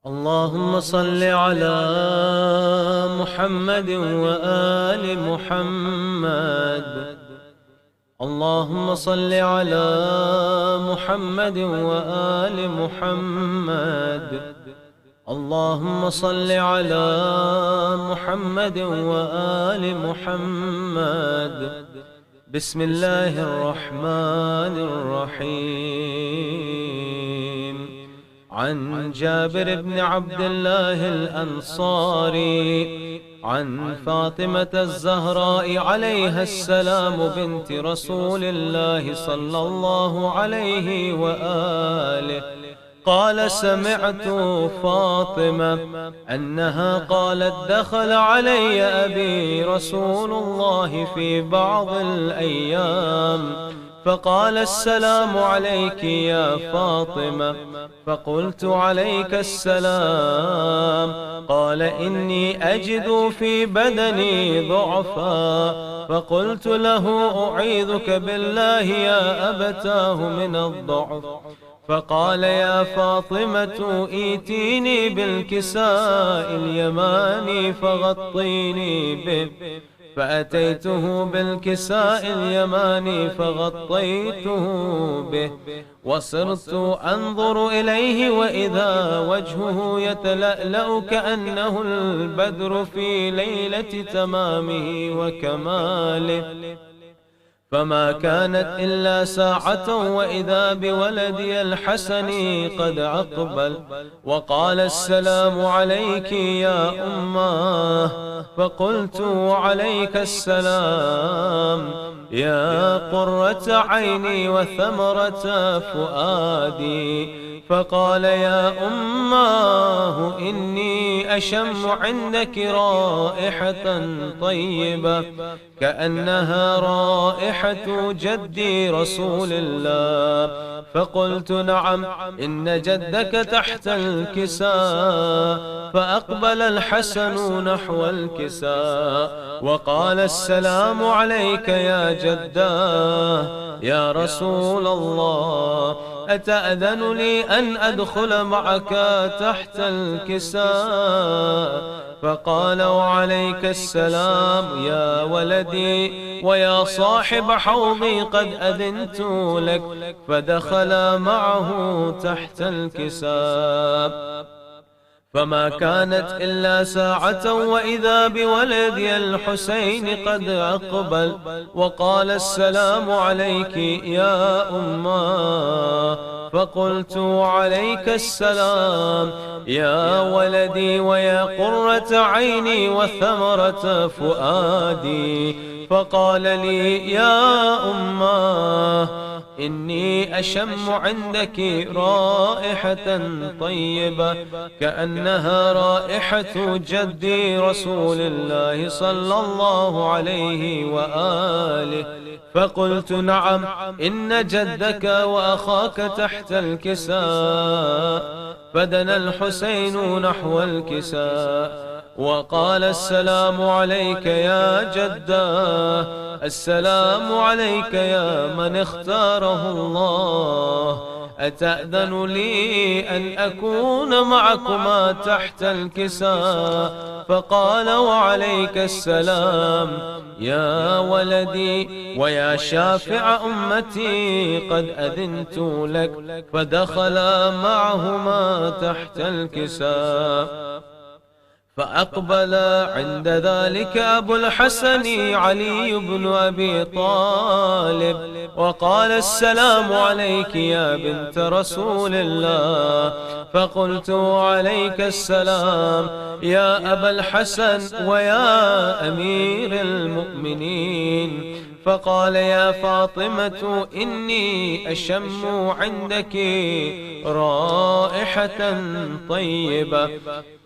اللهم صل على محمد وآل محمد. اللهم صل على محمد وآل محمد. اللهم صل على محمد وآل محمد. بسم الله الرحمن الرحيم. عن جابر بن عبد الله الأنصاري عن فاطمة الزهراء عليها السلام بنت رسول الله صلى الله عليه وآله قال: سمعت فاطمة أنها قالت: دخل علي أبي رسول الله في بعض الأيام فقال: السلام عليك يا فاطمة. فقلت: عليك السلام. قال: إني أجد في بدني ضعفا. فقلت له: أعيذك بالله يا أبتاه من الضعف. فقال: يا فاطمة ائتيني بالكساء اليماني فغطيني به. فأتيته بالكساء اليماني فغطيته به، وصرت أنظر إليه وإذا وجهه يتلألأ كأنه البدر في ليلة تمامه وكماله. فما كانت إلا ساعة وإذا بولدي الحسن قد أقبل وقال: السلام عليك يا أماه. فقلت: عليك السلام يا قرة عيني وثمرة فؤادي. فقال: يا أماه إني أشم عندك رائحة طيبة كأنها رائحة جدي رسول الله. فقلت: نعم، إن جدك تحت الكساء. فأقبل الحسن نحو الكساء وقال: السلام عليك يا جداه يا رسول الله، أتأذن لي أن أدخل معك تحت الكساء؟ فقال: وعليك السلام يا ولدي ويا صاحب حوضي، قد أذنت لك. فدخل معه تحت الكساء. فما كانت إلا ساعة وإذا بولدي الحسين قد أقبل وقال: السلام عليك يا أماه. فقلت: عليك السلام يا ولدي ويا قرة عيني وثمرة فؤادي. فقال لي: يا أماه إني أشم عندك رائحة طيبة كأنها رائحة جدي رسول الله صلى الله عليه وآله. فقلت: نعم، إن جدك وأخاك تحت الكساء. فدنا الحسين نحو الكساء وقال: السلام عليك يا جداه، السلام عليك يا من اختاره الله، أتأذن لي أن أكون معكما تحت الكساء؟ فقال: وعليك السلام يا ولدي ويا شافع أمتي، قد أذنت لك. فدخل معهما تحت الكساء. فأقبل عند ذلك أبو الحسن علي بن أبي طالب وقال: السلام عليك يا بنت رسول الله. فقلت: عليك السلام يا أبا الحسن ويا أمير المؤمنين. فقال: يا فاطمة إني أشم عندك رائحة طيبة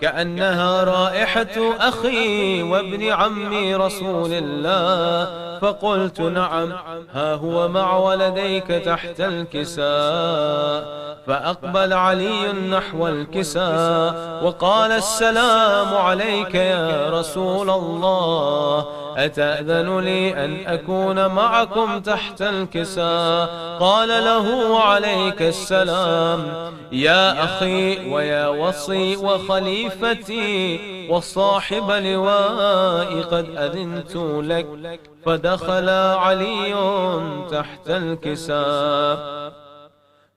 كأنها رائحة أخي وابن عمي رسول الله. فقلت: نعم، ها هو مع ولديك تحت الكساء. فأقبل علي نحو الكساء وقال: السلام عليك يا رسول الله، أتأذن لي أن أكون معكم تحت الكساء؟ قال له وعليك السلام. يا أخي ويا وصي وخليفتي وصاحب لوائي، قد أذنت لك. فدخل علي تحت الكساء.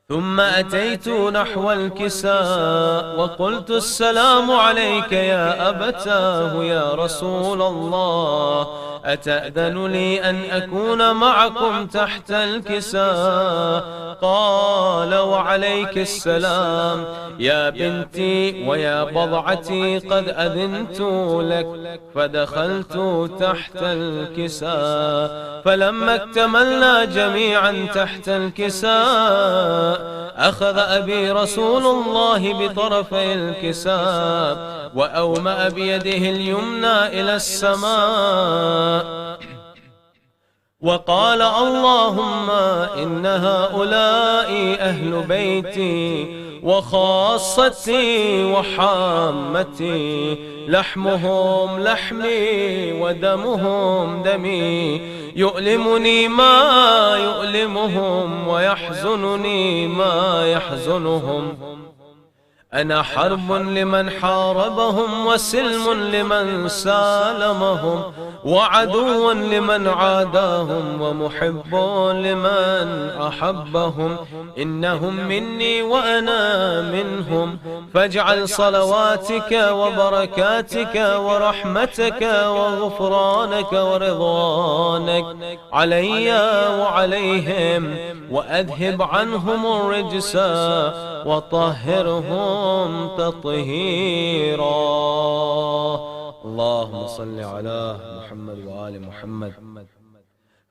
ثم أتيت نحو الكساء وقلت السلام عليك يا أبتاه يا رسول الله، أتأذن لي أن أكون معكم تحت الكساء؟ قال وعليك السلام. يا بنتي ويا بضعتي، قد أذنت لك. فدخلت تحت الكساء. فلما اكتملنا جميعا تحت الكساء أخذ أبي رسول الله بطرفي الكساء وأومأ بيده اليمنى إلى السماء وقال اللهم إن هؤلاء أهل بيتي وخاصتي وحامتي، لحمهم لحمي ودمهم دمي، يؤلمني ما يؤلمهم ويحزنني ما يحزنهم. أنا حرب لمن حاربهم وسلم لمن سالمهم وعدو لمن عاداهم ومحب لمن أحبهم. إنهم مني وأنا منهم، فاجعل صلواتك وبركاتك ورحمتك وغفرانك ورضوانك علي وعليهم، وأذهب عنهم الرجس وطهرهم تطهيرا. اللهم صل على محمد وآل محمد.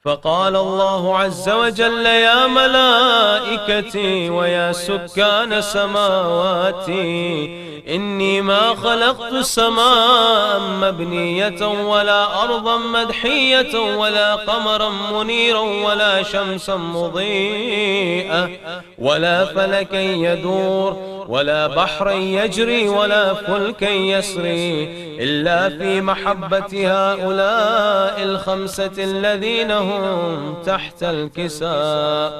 فقال الله عز وجل يا ملائكتي ويا سكان سماواتي، إني ما خلقت سماء مبنية ولا أرضا مدحية ولا قمرا منيرا ولا شمسا مضيئة ولا فلكا يدور ولا بحرا يجري ولا فلكا يسري إلا في محبة هؤلاء الخمسة الذين هم تحت الكساء.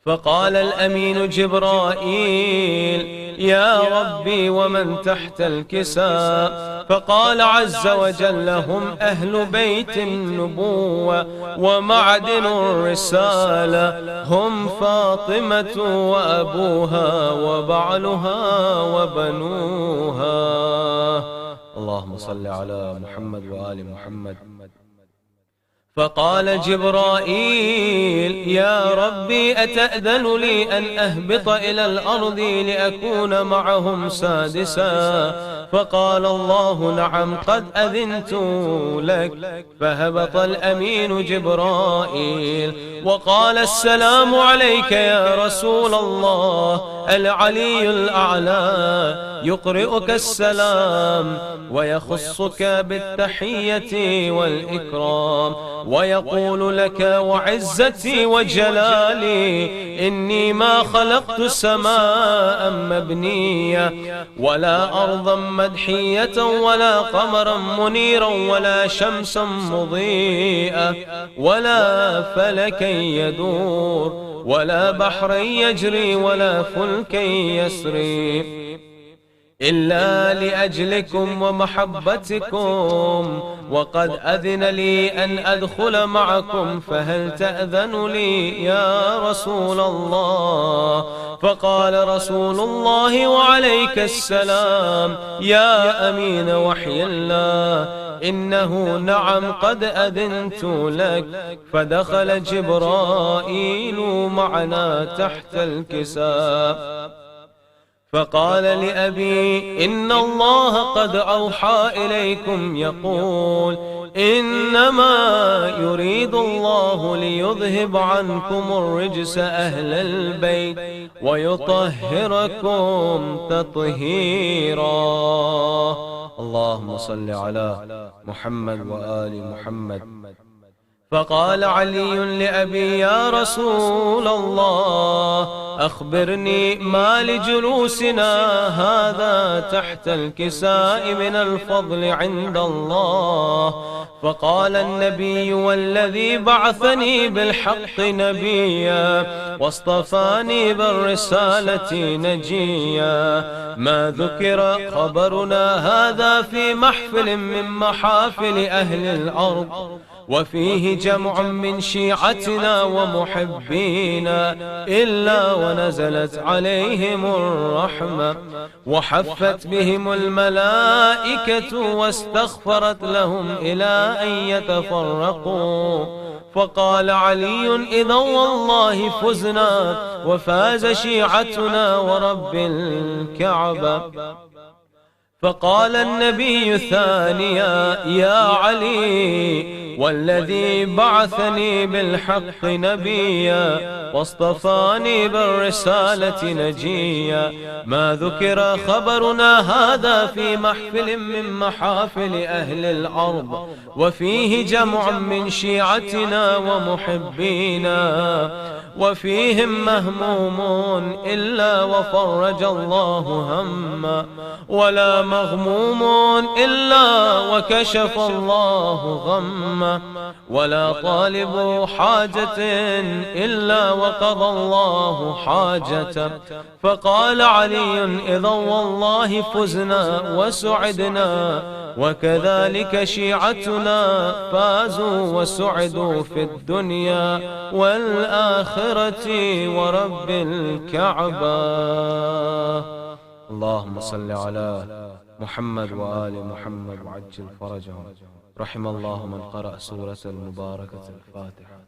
فقال الأمين جبرائيل يا ربي ومن تحت الكساء؟ فقال عز وجل هم أهل بيت النبوة ومعدن الرسالة، هم فاطمة وأبوها وبعلها وبنوها. اللهم صل على محمد وآل محمد. فقال جبرائيل يا ربي أتأذن لي أن أهبط إلى الأرض لأكون معهم سادسا؟ فقال الله نعم قد أذنت لك. فهبط الأمين جبرائيل وقال السلام عليك يا رسول الله، العلي الأعلى يقرئك السلام ويخصك بالتحية والإكرام ويقول لك وعزتي وجلالي إني ما خلقت سماء مبنية ولا أرضا مدحية ولا قمرا منيرا ولا شمسا مضيئة ولا فلكا يدور ولا بحرا يجري ولا فلكا يسري إلا لأجلكم ومحبتكم، وقد أذن لي أن أدخل معكم، فهل تأذن لي يا رسول الله؟ فقال رسول الله وعليك السلام يا أمين وحي الله إنه نعم قد أذنت لك. فدخل جبرائيل معنا تحت الكساء فقال لأبي إن الله قد أوحى إليكم يقول إنما يريد الله ليذهب عنكم الرجس أهل البيت ويطهركم تطهيرا. اللهم صل على محمد وآل محمد. فقال علي لأبي: يا رسول الله، أخبرني ما لجلوسنا هذا تحت الكساء من الفضل عند الله. فقال النبي: والذي بعثني بالحق نبيا واصطفاني بالرسالة نجيا، ما ذكر خبرنا هذا في محفل من محافل أهل الأرض، وفيه جمع من شيعتنا ومحبينا، إلا ونزلت عليهم الرحمة وحفت بهم الملائكة واستغفرت لهم إلى أن يتفرقوا. فقال علي: إذا والله فزنا وفاز شيعتنا ورب الكعبة. فقال النبي ثانيا: يا علي، والذي بعثني بالحق نبيا واصطفاني بالرسالة نجيا، ما ذكر خبرنا هذا في محفل من محافل أهل الأرض، وفيه جمع من شيعتنا ومحبينا، وفيهم مهمومون إلا وفرج الله هما، ولا مغمومون إلا وكشف الله غمه، ولا طالب حاجة إلا وقضى الله حاجته. فقال علي: إذا والله فزنا وسعدنا، وكذلك شيعتنا فازوا وسعدوا في الدنيا والآخرة ورب الكعبة. اللهم صل على محمد وآل محمد وعجل فرجهم. رحم الله من قرأ سورة المباركة الفاتحة.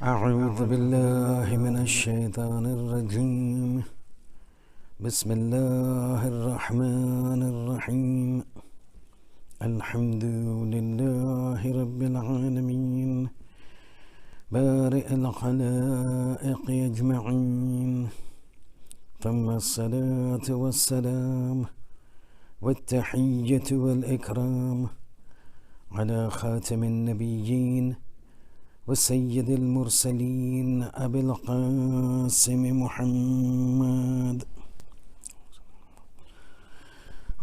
أعوذ بالله من الشيطان الرجيم. بسم الله الرحمن الرحيم. الحمد لله رب العالمين، بارئ الخلائق أجمعين، ثم الصلاة والسلام والتحية والإكرام على خاتم النبيين وسيد المرسلين أبي القاسم محمد،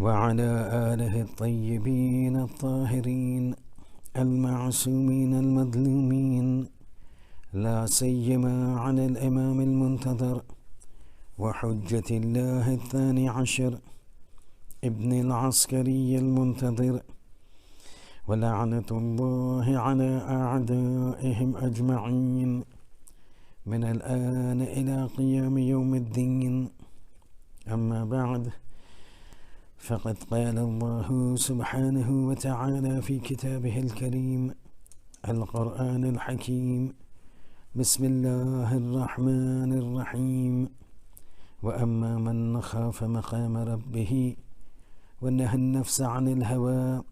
وعلى آله الطيبين الطاهرين المعصومين المظلومين، لا سيما على الإمام المنتظر وحجة الله الثاني عشر ابن العسكري المنتظر، ولعنة الله على أعدائهم أجمعين من الآن إلى قيام يوم الدين. أما بعد، فقد قال الله سبحانه وتعالى في كتابه الكريم القرآن الحكيم: بسم الله الرحمن الرحيم. وأما من خاف مقام ربه ونهى النفس عن الهوى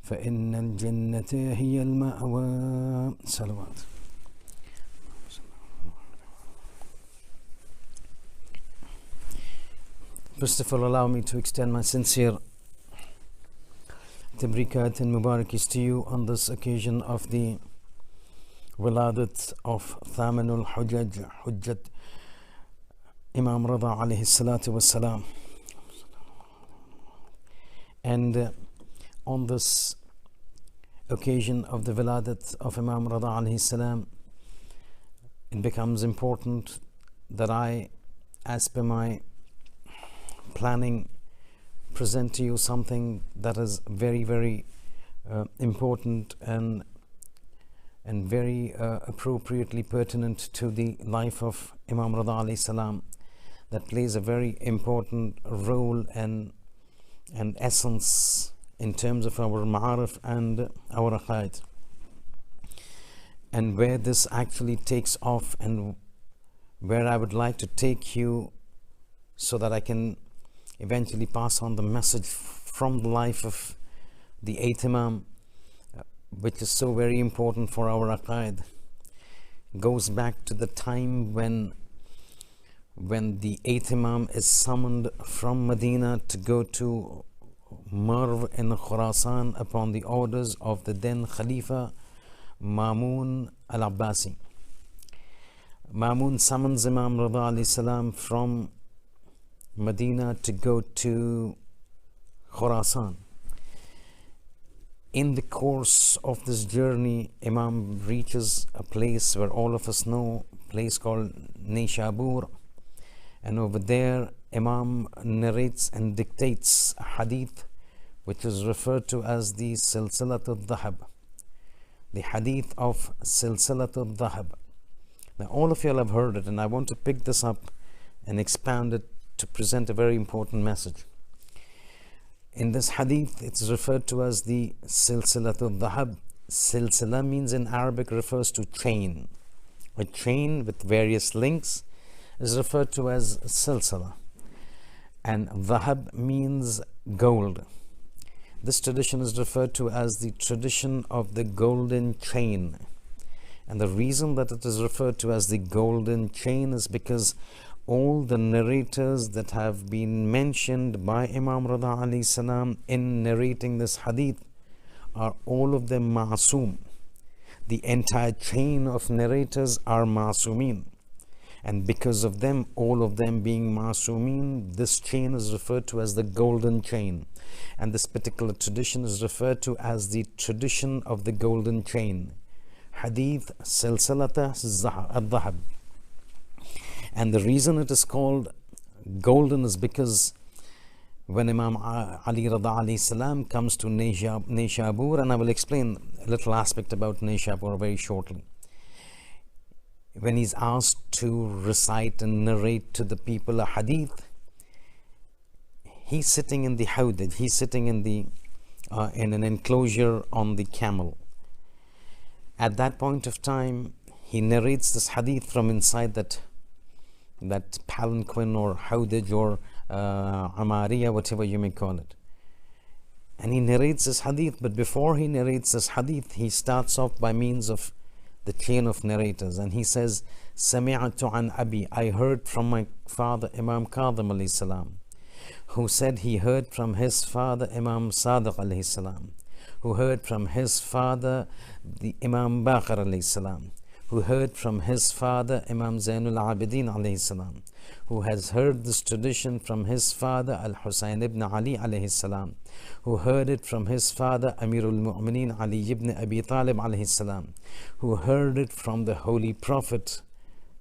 فإن الجنة هي المأوى. صلوات. First of all, allow me to extend my sincere tabrikat and mubarakis to you on this occasion of the Wiladat of Thamanul Hujjat Imam Reza alayhi salatu wassalam. And on this occasion of the Wiladat of Imam Reza alayhi salam, it becomes important that I, as per my planning, present to you something that is very, very important and very appropriately pertinent to the life of Imam Reza alayhi salam, that plays a very important role and essence in terms of our ma'arif and our aqaid, and where this actually takes off, and where I would like to take you so that I can eventually pass on the message from the life of the 8th Imam, which is so very important for our aqaid. Goes back to the time when the 8th Imam is summoned from Medina to go to Merv in Khurasan upon the orders of the then Khalifa Mamun al-Abbasi. Mamun summons Imam Reza alayhi salam from Medina to go to Khurasan. In the course of this journey, Imam reaches a place where all of us know, a place called Nishapur, and over there Imam narrates and dictates a hadith which is referred to as the Silsilatul Dhahab, the hadith of Silsilatul Dhahab. Now all of you have heard it, and I want to pick this up and expand it to present a very important message. In this hadith, it's referred to as the Silsilatul Dhahab. Silsila means in Arabic refers to chain. A chain with various links is referred to as silsila. And Dhahab means gold. This tradition is referred to as the tradition of the golden chain. And the reason that it is referred to as the golden chain is because all the narrators that have been mentioned by Imam Reza alayhi salam in narrating this hadith are all of them ma'soom. The entire chain of narrators are ma'soomin. And because of them, all of them being ma'soomin, this chain is referred to as the golden chain. And this particular tradition is referred to as the tradition of the golden chain. Hadith Silsilata al-Dhahab. And the reason it is called golden is because when Imam Ali Reza alayhi salam comes to Nishapur, and I will explain a little aspect about Nishapur very shortly. When he's asked to recite and narrate to the people a hadith, he's sitting in the hawdaj, he's sitting in in an enclosure on the camel. At that point of time, he narrates this hadith from inside that palanquin or hawdaj or amariya, whatever you may call it. And he narrates this hadith, but before he narrates this hadith, he starts off by means of the chain of narrators, and he says, Sami'atu an Abi, I heard from my father Imam Kadhim alayhi salam, who said he heard from his father Imam Sadiq alayhi salam, who heard from his father the Imam Baqir alayhi salam, who heard from his father Imam Zainul Abidin alayhi salam, who has heard this tradition from his father Al-Husayn ibn Ali alayhi salam, who heard it from his father Amirul Mu'mineen Ali ibn Abi Talib alayhi salam, who heard it from the Holy Prophet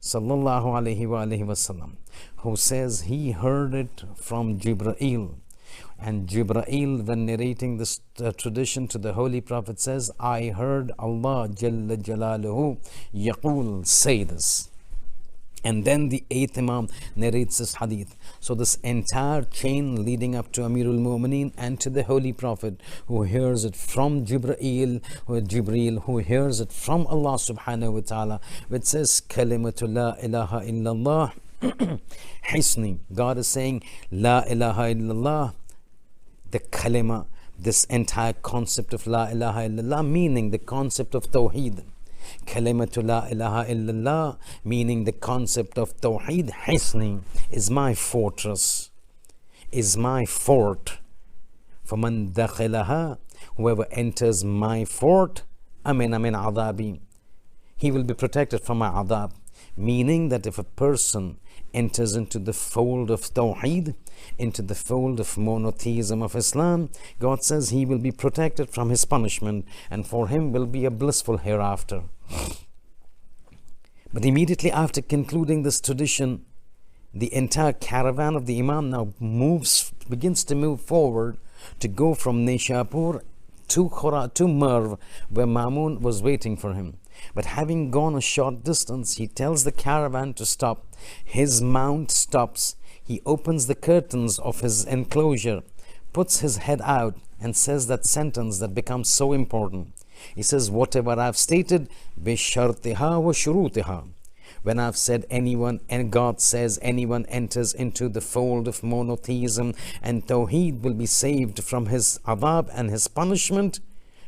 sallallahu alayhi wa alayhi wasallam, who says he heard it from Jibreel. And Jibreel, when narrating this tradition to the Holy Prophet, says, I heard Allah Jalla Jalaluhu yaqul, say this. And then the eighth Imam narrates this hadith. So this entire chain leading up to Amirul Mu'mineen and to the Holy Prophet, who hears it from Jibreel, who hears it from Allah subhanahu wa ta'ala, which says, Kalimatu la ilaha illallah hisni. God is saying, La ilaha illallah, the kalima, this entire concept of La ilaha illallah, meaning the concept of Tawheed. Kalimatu la ilaha illallah, meaning the concept of Tawheed, hisni, is my fortress, is my fort. فَمَنْ دَخِلَهَا, whoever enters my fort, amin adabi, he will be protected from my adab. Meaning that if a person enters into the fold of Tawheed, into the fold of monotheism of Islam, God says he will be protected from his punishment, and for him will be a blissful hereafter. But immediately after concluding this tradition, the entire caravan of the Imam now begins to move forward to go from Nishapur to Merv, where Mamun was waiting for him. But having gone a short distance, he tells the caravan to stop. His mount stops. He opens the curtains of his enclosure, puts his head out, and says that sentence that becomes so important. He says, whatever I've stated, bishartiha wa shurutiha. When I've said anyone, and God says anyone enters into the fold of monotheism and Tawheed will be saved from his adab and his punishment,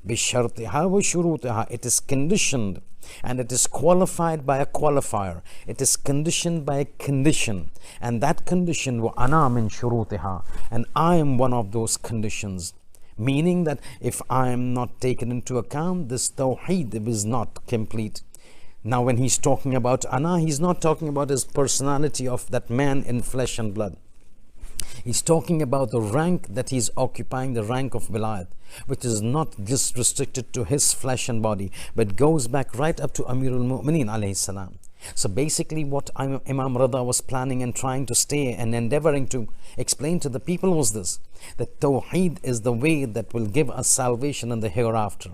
بِشَرْطِهَا وَشُرُوطِهَا. It is conditioned and it is qualified by a qualifier. It is conditioned by a condition, and that condition وَأَنَا مِن شُرُوطِهَا, and I am one of those conditions. Meaning that if I am not taken into account, this Tawheed is not complete. Now when he's talking about Ana, he's not talking about his personality of that man in flesh and blood. He's talking about the rank that he's occupying, the rank of wilayat, which is not just restricted to his flesh and body, but goes back right up to Amirul Mu'mineen alayhi salam. So basically what Imam Reza was planning and trying to stay and endeavoring to explain to the people was this, that Tawheed is the way that will give us salvation in the hereafter.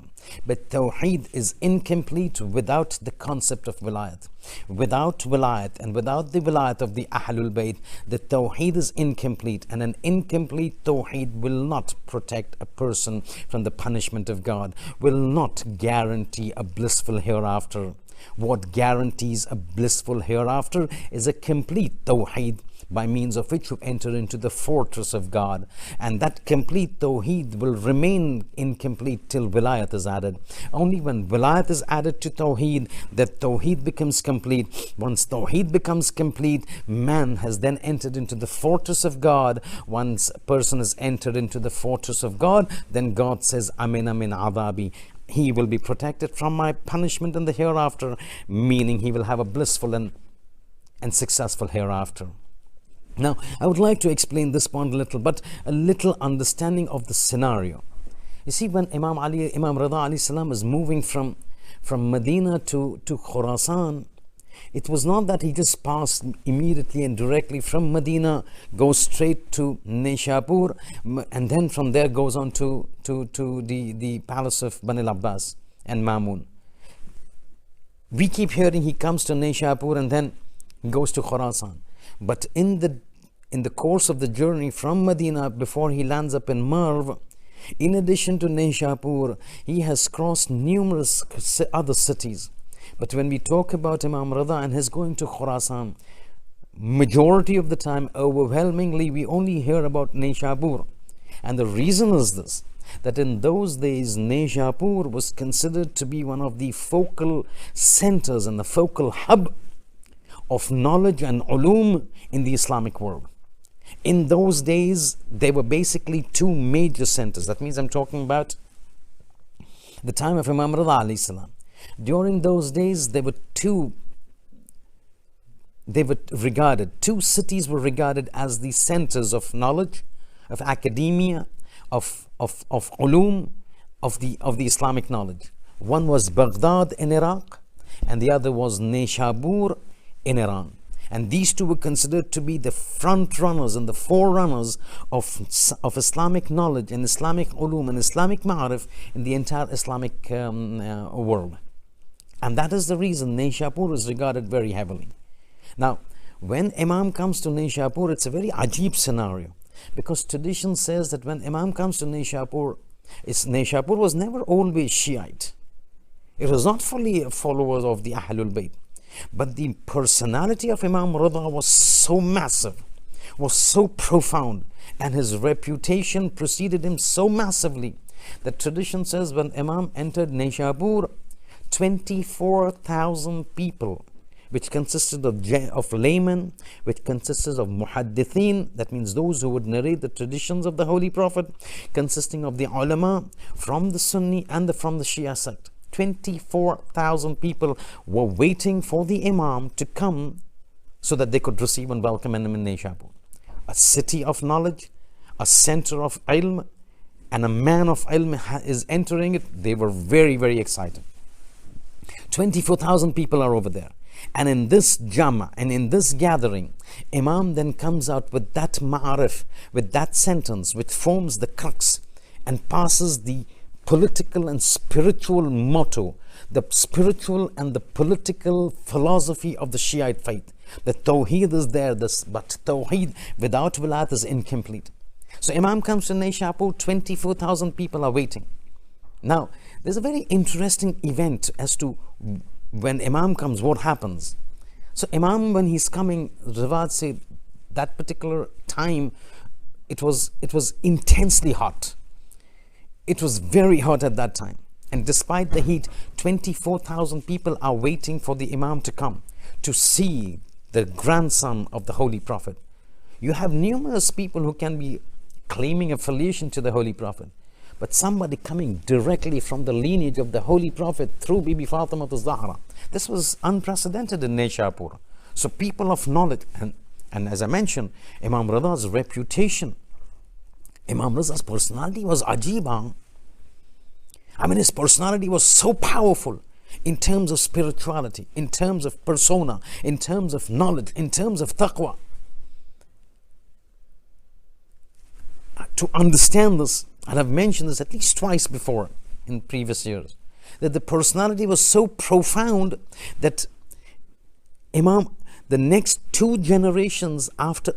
But Tawheed is incomplete without the concept of wilayat. Without wilayat and without the wilayat of the Ahlul Bayt, the Tawheed is incomplete, and an incomplete Tawheed will not protect a person from the punishment of God, will not guarantee a blissful hereafter. What guarantees a blissful hereafter is a complete Tawheed, by means of which you enter into the fortress of God. And that complete Tawheed will remain incomplete till wilayat is added. Only when wilayat is added to Tawheed, that Tawheed becomes complete. Once Tawheed becomes complete, man has then entered into the fortress of God. Once a person has entered into the fortress of God, then God says, Amina min adabi. He will be protected from my punishment in the hereafter, meaning he will have a blissful and successful hereafter. Now, I would like to explain this point a little, but a little understanding of the scenario. You see, when Imam Reza alayhi salam is moving from Medina to Khurasan, it was not that he just passed immediately and directly from Medina, goes straight to Nishapur, and then from there goes on to the palace of Bani al-Abbas and Mamun. We keep hearing he comes to Nishapur and then goes to Khurasan. But in the course of the journey from Medina, before he lands up in Merv, in addition to Nishapur, he has crossed numerous other cities. But when we talk about Imam Reza and his going to Khurasan, majority of the time, overwhelmingly, we only hear about Nishapur. And the reason is this, that in those days, Nishapur was considered to be one of the focal centers and the focal hub of knowledge and ulum in the Islamic world. In those days, there were basically two major centers. That means I'm talking about the time of Imam Reza alayhi salam. During those days, two cities were regarded as the centers of knowledge, of academia, of ulum, of the Islamic knowledge. One was Baghdad in Iraq, and the other was Nishapur in Iran. And these two were considered to be the front runners and the forerunners of Islamic knowledge and Islamic ulum and Islamic ma'arif in the entire Islamic world. And that is the reason Nishapur is regarded very heavily. Now, when Imam comes to Nishapur, it's a very ajib scenario, because tradition says that when Imam comes to Nishapur, Nishapur was never always Shiite. It was not fully followers of the Ahlul Bayt. But the personality of Imam Reza was so massive, was so profound, and his reputation preceded him so massively that tradition says when Imam entered Nishapur, 24,000 people, which consisted of laymen, which consisted of muhaddithin, that means those who would narrate the traditions of the Holy Prophet, consisting of the ulama from the Sunni and from the Shia sect. 24,000 people were waiting for the Imam to come so that they could receive and welcome him in Nishapur. A city of knowledge, a center of ilm, and a man of ilm is entering it. They were very, very excited. 24,000 people are over there. And in this jama and in this gathering, Imam then comes out with that ma'arif, with that sentence which forms the crux and passes the political and spiritual motto, the spiritual and the political philosophy of the Shiite faith. The Tawheed is there, but Tawheed without wilayat is incomplete. So Imam comes to Nishapur, 24,000 people are waiting. Now, there's a very interesting event as to when Imam comes, what happens. So Imam, when he's coming, Rawat said that particular time, it was intensely hot. It was very hot at that time. And despite the heat, 24,000 people are waiting for the Imam to come to see the grandson of the Holy Prophet. You have numerous people who can be claiming affiliation to the Holy Prophet. But somebody coming directly from the lineage of the Holy Prophet through Bibi Fatima al-Zahra. This was unprecedented in Nishapur. So people of knowledge, and as I mentioned, Imam Reza's reputation, Imam Reza's personality was ajeeba. I mean, his personality was so powerful in terms of spirituality, in terms of persona, in terms of knowledge, in terms of taqwa. To understand this, and I've mentioned this at least twice before in previous years, that the personality was so profound that the next 3 generations after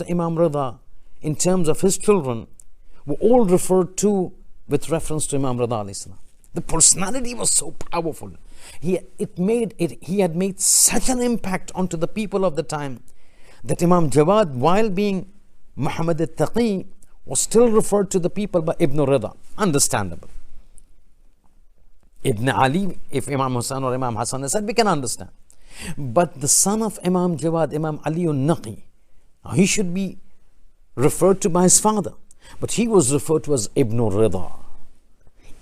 Imam Reza, in terms of his children, were all referred to with reference to Imam Reza alayhi salam. The personality was so powerful. He had made such an impact onto the people of the time that Imam Jawad, while being Muhammad al-Taqi, was still referred to the people by Ibn Reza. Understandable. Ibn Ali, if Imam Hussain or Imam Hassan has said, we can understand. But the son of Imam Jawad, Imam Ali al-Naqi, he should be referred to by his father. But he was referred to as Ibn Reza.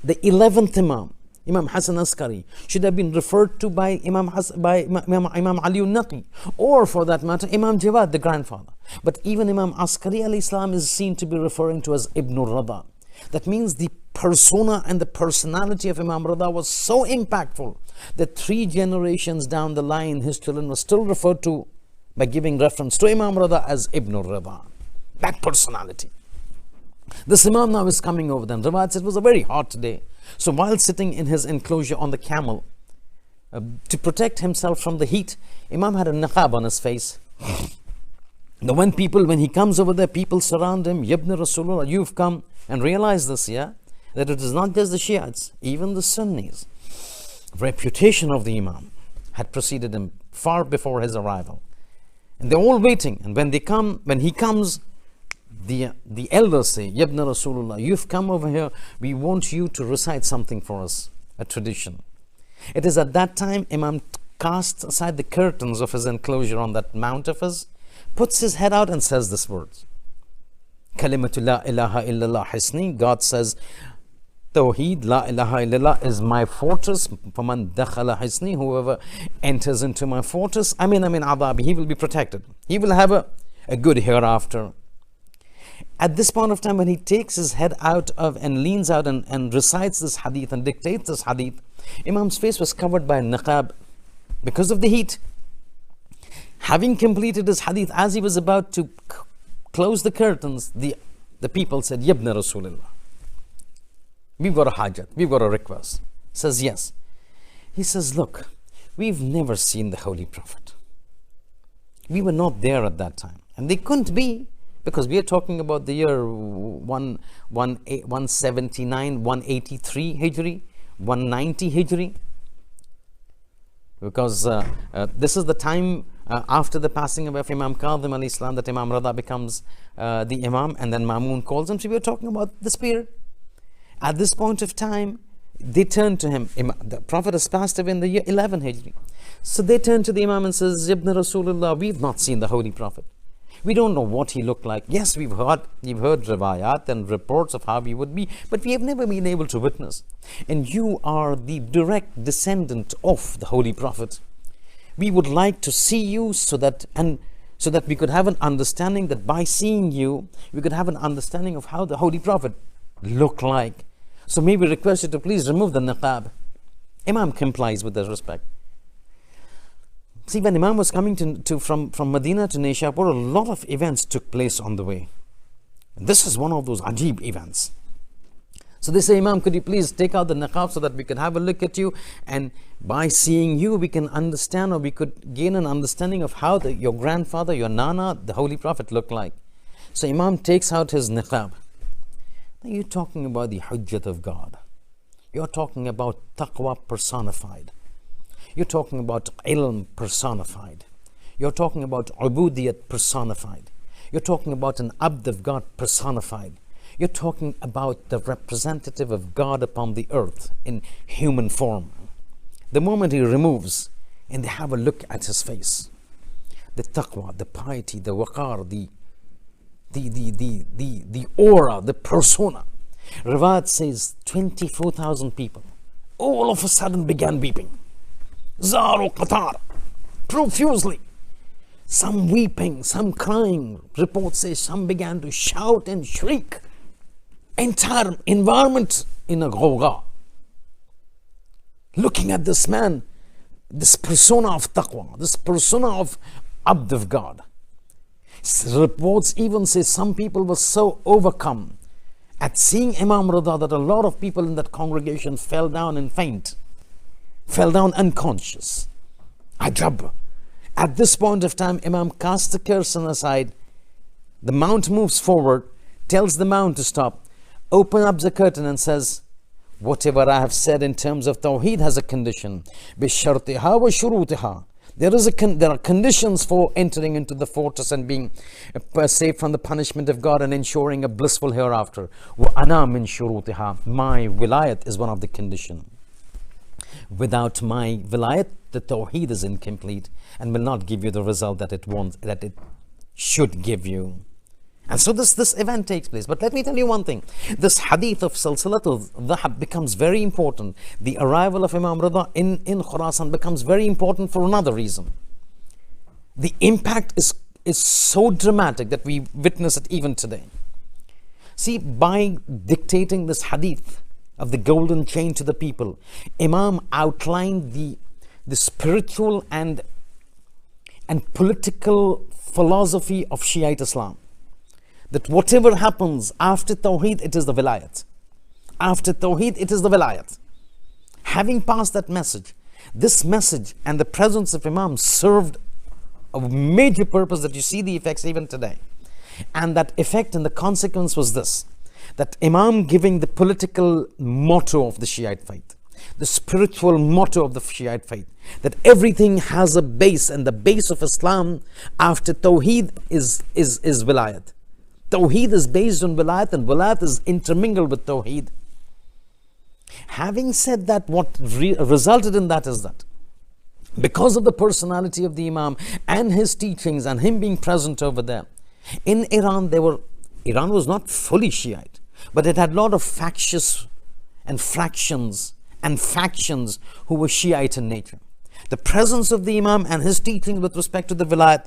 The 11th Imam, Imam Hassan Askari, should have been referred to by Imam Ali al-Naqi, or for that matter, Imam Jawad, the grandfather. But even Imam Askari alayhi salam is seen to be referring to as Ibn Reza. That means the persona and the personality of Imam Reza was so impactful that 3 generations down the line, his children were still referred to by giving reference to Imam Reza as Ibn Reza. That personality. This Imam now is coming over them. Rawat said it was a very hot day. So while sitting in his enclosure on the camel, to protect himself from the heat, Imam had a niqab on his face. Now when he comes over there, people surround him. Yabna Rasulullah, you've come. And realize this, yeah, that it is not just the Shiites, even the Sunnis. Reputation of the Imam had preceded him far before his arrival. And they're all waiting. And when he comes, the elders say, Yabna Rasulullah, you've come over here, we want you to recite something for us, a tradition. It is at that time Imam casts aside the curtains of his enclosure on that mount of his, puts his head out and says these words. Kalimatu la ilaha illallah hisni. God says, Tawheed, la ilaha illallah is my fortress. Faman dakhala hisni, whoever enters into my fortress, amin adabi, he will be protected. He will have a good hereafter. At this point of time, when he takes his head out of and leans out and recites this hadith and dictates this hadith, Imam's face was covered by a niqab because of the heat. Having completed his hadith, as he was about to close the curtains, the people said, Yabna Rasulullah, we've got a hajat, we've got a request. Says, yes. He says, look, we've never seen the Holy Prophet. We were not there at that time. And they couldn't be, because we are talking about the year 179, 183 Hijri, 190 Hijri. Because this is the time after the passing of Imam Kadhim alayhi salam that Imam Reza becomes the Imam, and then Mamun calls him. So we are talking about this period. At this point of time, they turn to him. The Prophet has passed away in the year 11 Hijri. So they turn to the Imam and says, Ibn Rasulullah, we've not seen the Holy Prophet. We don't know what he looked like. Yes, we've heard riwayat and reports of how he would be, but we have never been able to witness. And you are the direct descendant of the Holy Prophet. We would like to see you so that we could have an understanding, that by seeing you, we could have an understanding of how the Holy Prophet looked like. So may we request you to please remove the niqab. Imam complies with this respect. See, when Imam was coming from Medina to Nishapur, a lot of events took place on the way. And this is one of those ajib events. So they say, Imam, could you please take out the niqab so that we could have a look at you, and by seeing you we can understand, or we could gain an understanding of how your grandfather, your Nana, the Holy Prophet looked like. So Imam takes out his niqab. Now you're talking about the hujjat of God. You're talking about taqwa personified. You're talking about ilm personified. You're talking about ubudiyat personified. You're talking about an abd of God personified. You're talking about the representative of God upon the earth in human form. The moment he removes and they have a look at his face, the taqwa, the piety, the waqar, the aura, the persona. Riwayat says 24,000 people all of a sudden began weeping. Zaru qatar, profusely. Some weeping, some crying. Report says some began to shout and shriek. Entire environment in a ghawgha. Looking at this man, this persona of taqwa, this persona of abd of God. Reports even say some people were so overcome at seeing Imam Reza that a lot of people in that congregation fell down and faint, fell down unconscious. Ajab. At this point of time, Imam casts the curtain aside. The mount moves forward, tells the mount to stop, open up the curtain and says, whatever I have said in terms of Tawheed has a condition. بِالشَّرْطِهَا وَشُرُوطِهَا. There are conditions for entering into the fortress and being safe from the punishment of God and ensuring a blissful hereafter. وَأَنَا مِن شُرُوطِهَا. My wilayat is one of the conditions. Without my wilayat, the Tawheed is incomplete and will not give you the result that it should give you. And so this event takes place. But let me tell you one thing. This hadith of Salsalatul Dhahab becomes very important. The arrival of Imam Reza in Khurasan becomes very important for another reason. The impact is so dramatic that we witness it even today. See, by dictating this hadith of the golden chain to the people, Imam outlined the spiritual and political philosophy of Shiite Islam. That whatever happens after Tawheed, it is the wilayat. After Tawheed, it is the wilayat. Having passed that message, this message and the presence of Imam served a major purpose that you see the effects even today. And that effect and the consequence was this, that Imam giving the political motto of the Shiite faith, the spiritual motto of the Shiite faith, that everything has a base, and the base of Islam after Tawheed is wilayat. Tawheed is based on wilayat, and wilayat is intermingled with Tawheed. Having said that, what resulted in that is that because of the personality of the Imam and his teachings and him being present over there, in Iran Iran was not fully Shiite, but it had a lot of factious and fractions and factions who were Shiite in nature. The presence of the Imam and his teachings with respect to the wilayat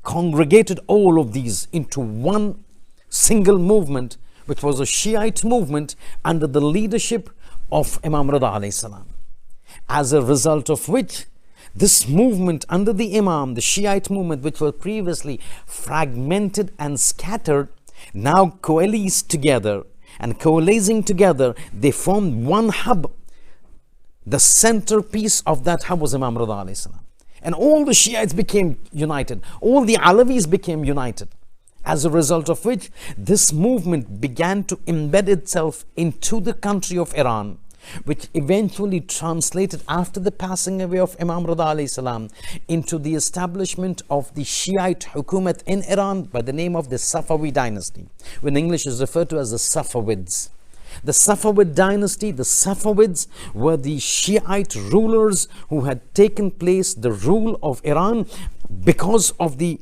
congregated all of these into one single movement, which was a Shiite movement under the leadership of Imam Reza alayhi salam. As a result of which, this movement under the Imam, the Shiite movement, which was previously fragmented and scattered, now coalesced together, and coalescing together, they formed one hub. The centerpiece of that hub was Imam Reza alayhi salam. And all the Shiites became united. All the Alawis became united. As a result of which, this movement began to embed itself into the country of Iran, which eventually translated after the passing away of Imam Reza alayhi salam into the establishment of the Shiite Hukumat in Iran by the name of the Safawi dynasty, when English is referred to as the Safawids. The Safavid dynasty, the Safavids were the Shiite rulers who had taken place the rule of Iran because of the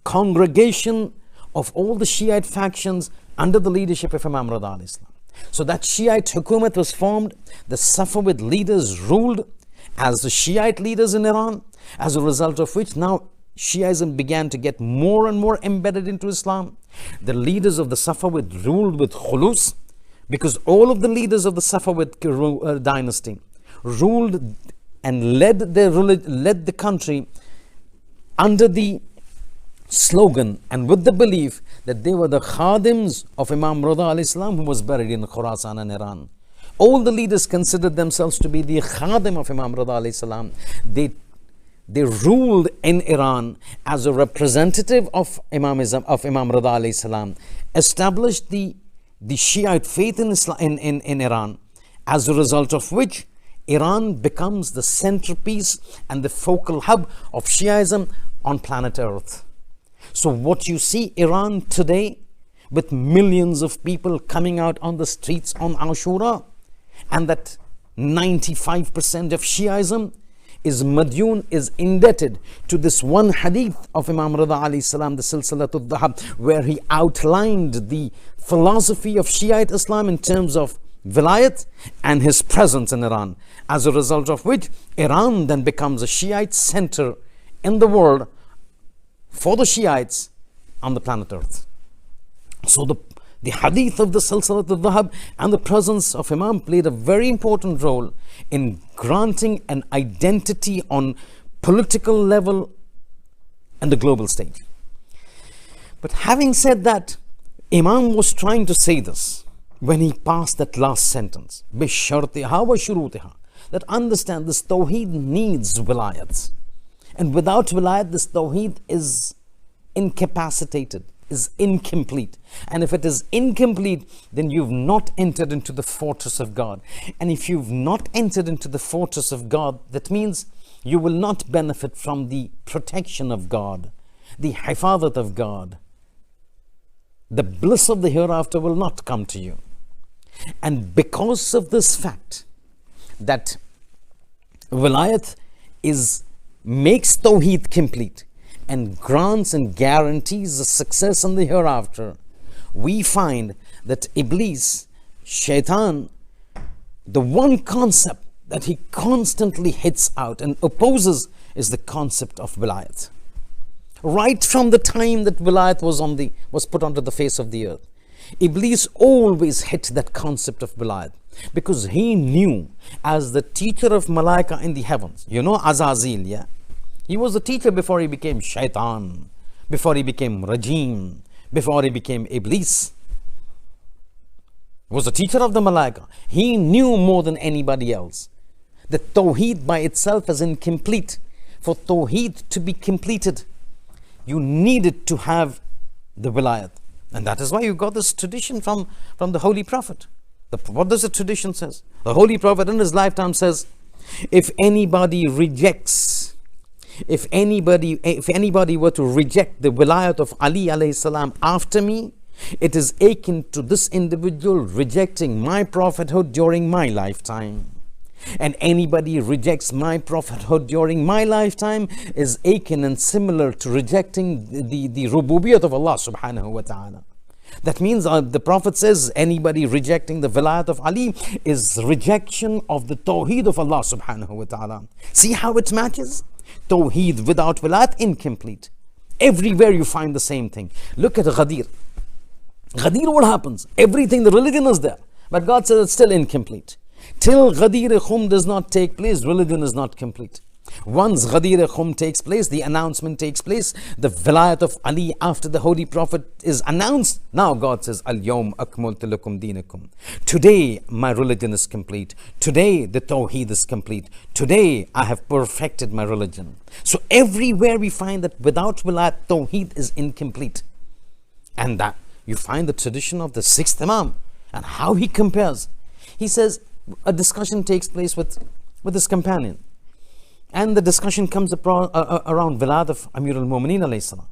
congregation of all the Shiite factions under the leadership of Imam Reza alayhi salam. So that Shiite Hukumat was formed, the Safavid leaders ruled as the Shiite leaders in Iran, as a result of which now Shiism began to get more and more embedded into Islam. The leaders of the Safavid ruled with khulus, because all of the leaders of the Safavid dynasty ruled and led the country under the slogan and with the belief that they were the khadims of Imam Reza alayhi salam, who was buried in Khurasan and Iran. All the leaders considered themselves to be the khadim of Imam Reza alayhi salam. They ruled in Iran as a representative of Imam Reza alayhi salam, established the Shiite faith in Islam, in Iran, as a result of which Iran becomes the centerpiece and the focal hub of Shiism on planet Earth. So what you see Iran today, with millions of people coming out on the streets on Ashura, and that 95% of Shiaism is Madyun, is indebted to this one hadith of Imam Reza alayhi salam, the Silsilatul Dhahab, where he outlined the philosophy of Shiite Islam in terms of wilayat and his presence in Iran, as a result of which Iran then becomes a Shiite center in the world for the Shiites on the planet Earth. So the hadith of the Silsilatul Dhahab and the presence of Imam played a very important role in granting an identity on political level and the global stage. But having said that, Imam was trying to say this when he passed that last sentence, بِالشَّرْطِهَا وَشُرُوطِهَا, that understand this Tawheed needs wilayat. And without wilayat, this Tawheed is incapacitated, is incomplete. And if it is incomplete, then you've not entered into the fortress of God. And if you've not entered into the fortress of God, that means you will not benefit from the protection of God, the hifadat of God. The bliss of the hereafter will not come to you. And because of this fact, that wilayat makes Tawheed complete and grants and guarantees the success in the hereafter, we find that Iblis, Shaitan, the one concept that he constantly hits out and opposes is the concept of wilayat. Right from the time that wilayat was put onto the face of the earth, Iblis always hit that concept of wilayat, because he knew, as the teacher of Malaika in the heavens, you know Azazil, yeah? He was the teacher before he became Shaitan, before he became Rajim, before he became Iblis. He was the teacher of the Malaika. He knew more than anybody else that Tawheed by itself is incomplete. For Tawheed to be completed, you needed to have the wilayat. And that is why you got this tradition from the Holy Prophet. What does the tradition says? The Holy Prophet in his lifetime says, if anybody were to reject the wilayat of Ali alayhi salam after me, it is akin to this individual rejecting my prophethood during my lifetime. And anybody rejects my prophethood during my lifetime is akin and similar to rejecting the rububiyat of Allah subhanahu wa ta'ala. That means the Prophet says anybody rejecting the wilayat of Ali is rejection of the Tawheed of Allah subhanahu wa ta'ala. See how it matches? Tawheed without wilayat, incomplete. Everywhere you find the same thing. Look at Ghadir. Ghadir, what happens? Everything, the religion is there, but God says it's still incomplete. Till Ghadir Khum does not take place, religion is not complete. Once Ghadir Khum takes place, the announcement takes place, the wilayat of Ali after the Holy Prophet is announced. Now God says, Al-Yawm akmaltu lakum dinakum. Today my religion is complete. Today the Tawheed is complete. Today I have perfected my religion. So everywhere we find that without wilayat, Tawheed is incomplete. And that you find the tradition of the sixth Imam and how he compares. He says, a discussion takes place with his companion, and the discussion comes around wilayat of Amir al-Mu'mineen alayhi salam.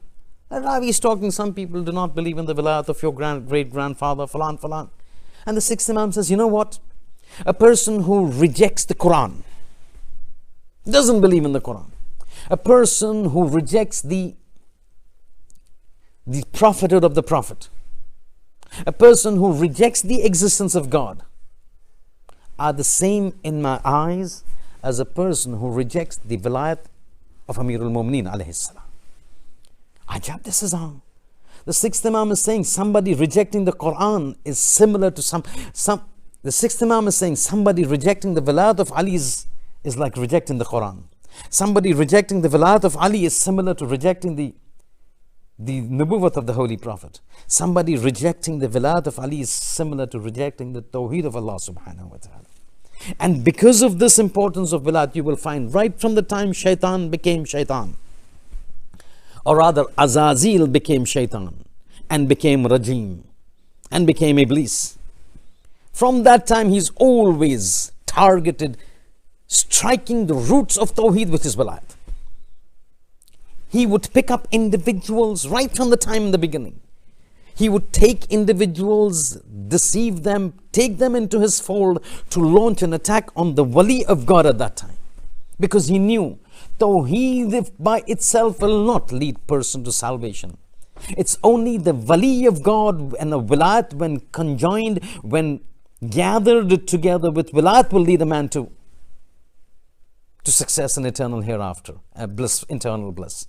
And Ravi is talking, some people do not believe in the wilayat of your great-grandfather, falan. And the sixth Imam says, you know what? A person who rejects the Quran, doesn't believe in the Quran, a person who rejects the prophethood of the Prophet, a person who rejects the existence of God, are the same in my eyes as a person who rejects the wilayat of Amir al-Mu'mineen alayhi salam. Ajab, this is how. The sixth Imam is saying somebody rejecting the Quran is similar to the sixth Imam is saying somebody rejecting the wilayat of Ali is like rejecting the Quran. Somebody rejecting the wilayat of Ali is similar to rejecting the nubuwwat of the Holy Prophet. Somebody rejecting the wilayat of Ali is similar to rejecting the Tawheed of Allah subhanahu wa ta'ala. And because of this importance of wilayat, you will find right from the time Shaitan became Shaitan, or rather Azazil became Shaitan and became Rajim and became Iblis. From that time he's always targeted striking the roots of Tawheed, which is wilayat. He would pick up individuals right from the time in the beginning. he would take individuals, deceive them, take them into his fold to launch an attack on the wali of God at that time. Because he knew Tawheed by itself will not lead person to salvation. It's only the wali of God and the wilayat, when conjoined, when gathered together with wilayat, will lead a man to success and eternal hereafter, bliss, eternal bliss.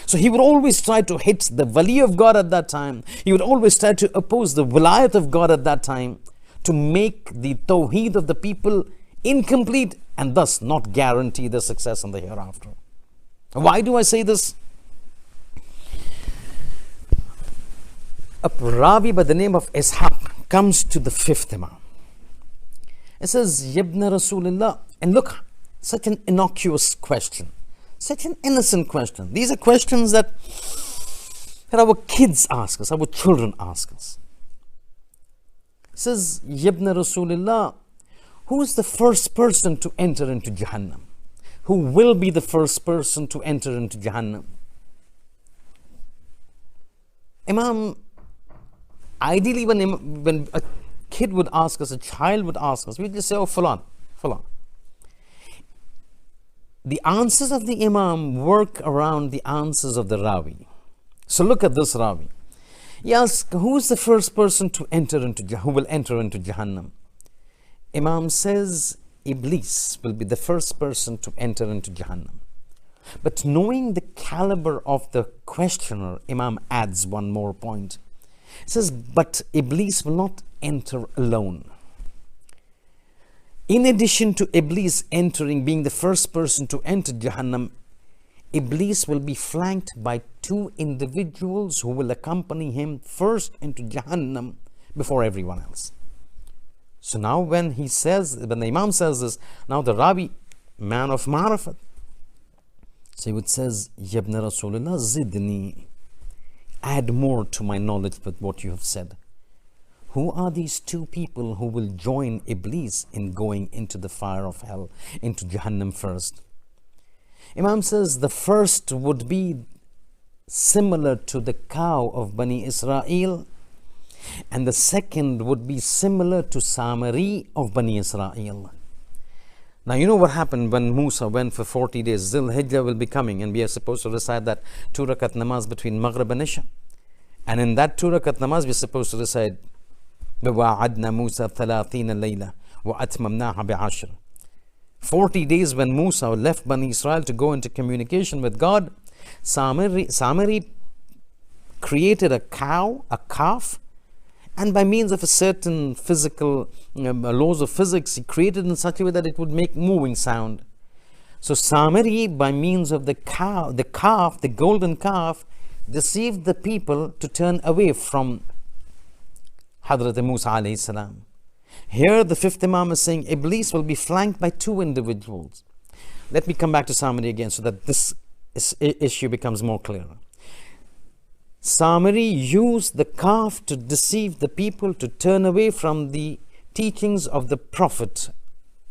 So he would always try to hit the wali of God at that time. He would always try to oppose the wilayat of God at that time, to make the Tawheed of the people incomplete and thus not guarantee the success in the hereafter. Why do I say this? A Ravi by the name of Ishaq comes to the fifth Imam. It says, Yabna Rasulullah, and look, such an innocuous question, such an innocent question. These are questions that our kids ask us, our children ask us. It says, Yabna Rasulullah, who is the first person to enter into Jahannam? Who will be the first person to enter into Jahannam? Imam, ideally when a kid would ask us, a child would ask us, we'd just say, oh, Fulan, Fulan. The answers of the Imam work around the answers of the Rawi. So look at this Rawi. He asks, who is the first person to enter into who will enter into Jahannam? Imam says, Iblis will be the first person to enter into Jahannam. But knowing the caliber of the questioner, Imam adds one more point. He says, but Iblis will not enter alone. In addition to Iblis being the first person to enter Jahannam, Iblis will be flanked by two individuals who will accompany him first into Jahannam before everyone else. So now when the Imam says this, now the Rabi, man of Ma'rifat, so he says, Yabna Rasulullah zidni, add more to my knowledge with what you have said. Who are these two people who will join Iblis in going into the fire of hell, into Jahannam first? Imam says the first would be similar to the cow of Bani Israel, and the second would be similar to Samari of Bani Israel. Now you know what happened when Musa went for 40 days. Zil Hijjah will be coming, and we are supposed to recite that 2 rakat namaz between Maghrib and Isha. And in that 2 rakat namaz we are supposed to recite وَوَعَدْنَا مُوسَى 30 لَيْلَةً وَأَتْمَمْنَاهَا بِعَشْرٍ. 40 days when Musa left Bani Israel to go into communication with God, Samari created a cow, a calf, and by means of a certain physical laws of physics, he created in such a way that it would make moving sound. So Samari, by means of the calf, the golden calf, deceived the people to turn away from Hadrat Musa alayhi salam. Here the fifth Imam is saying Iblis will be flanked by two individuals. Let me come back to Samari again so that this issue becomes more clear. Samari used the calf to deceive the people to turn away from the teachings of the Prophet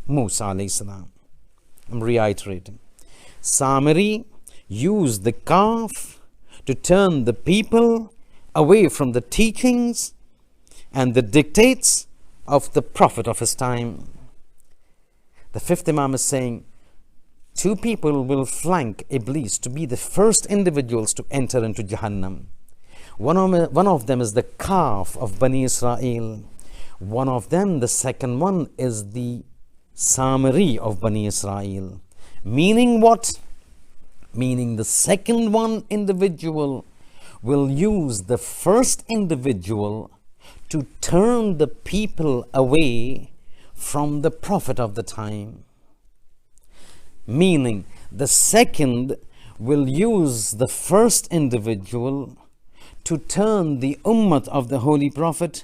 Musa alayhi salam. I'm reiterating. Samari used the calf to turn the people away from the teachings and the dictates of the Prophet of his time. The fifth Imam is saying two people will flank Iblis to be the first individuals to enter into Jahannam. One of them is the calf of Bani Israel. One of them, the second one, is the Samari of Bani Israel. Meaning what? Meaning the second one individual will use the first individual to turn the people away from the Prophet of the time. Meaning the second will use the first individual to turn the ummah of the Holy Prophet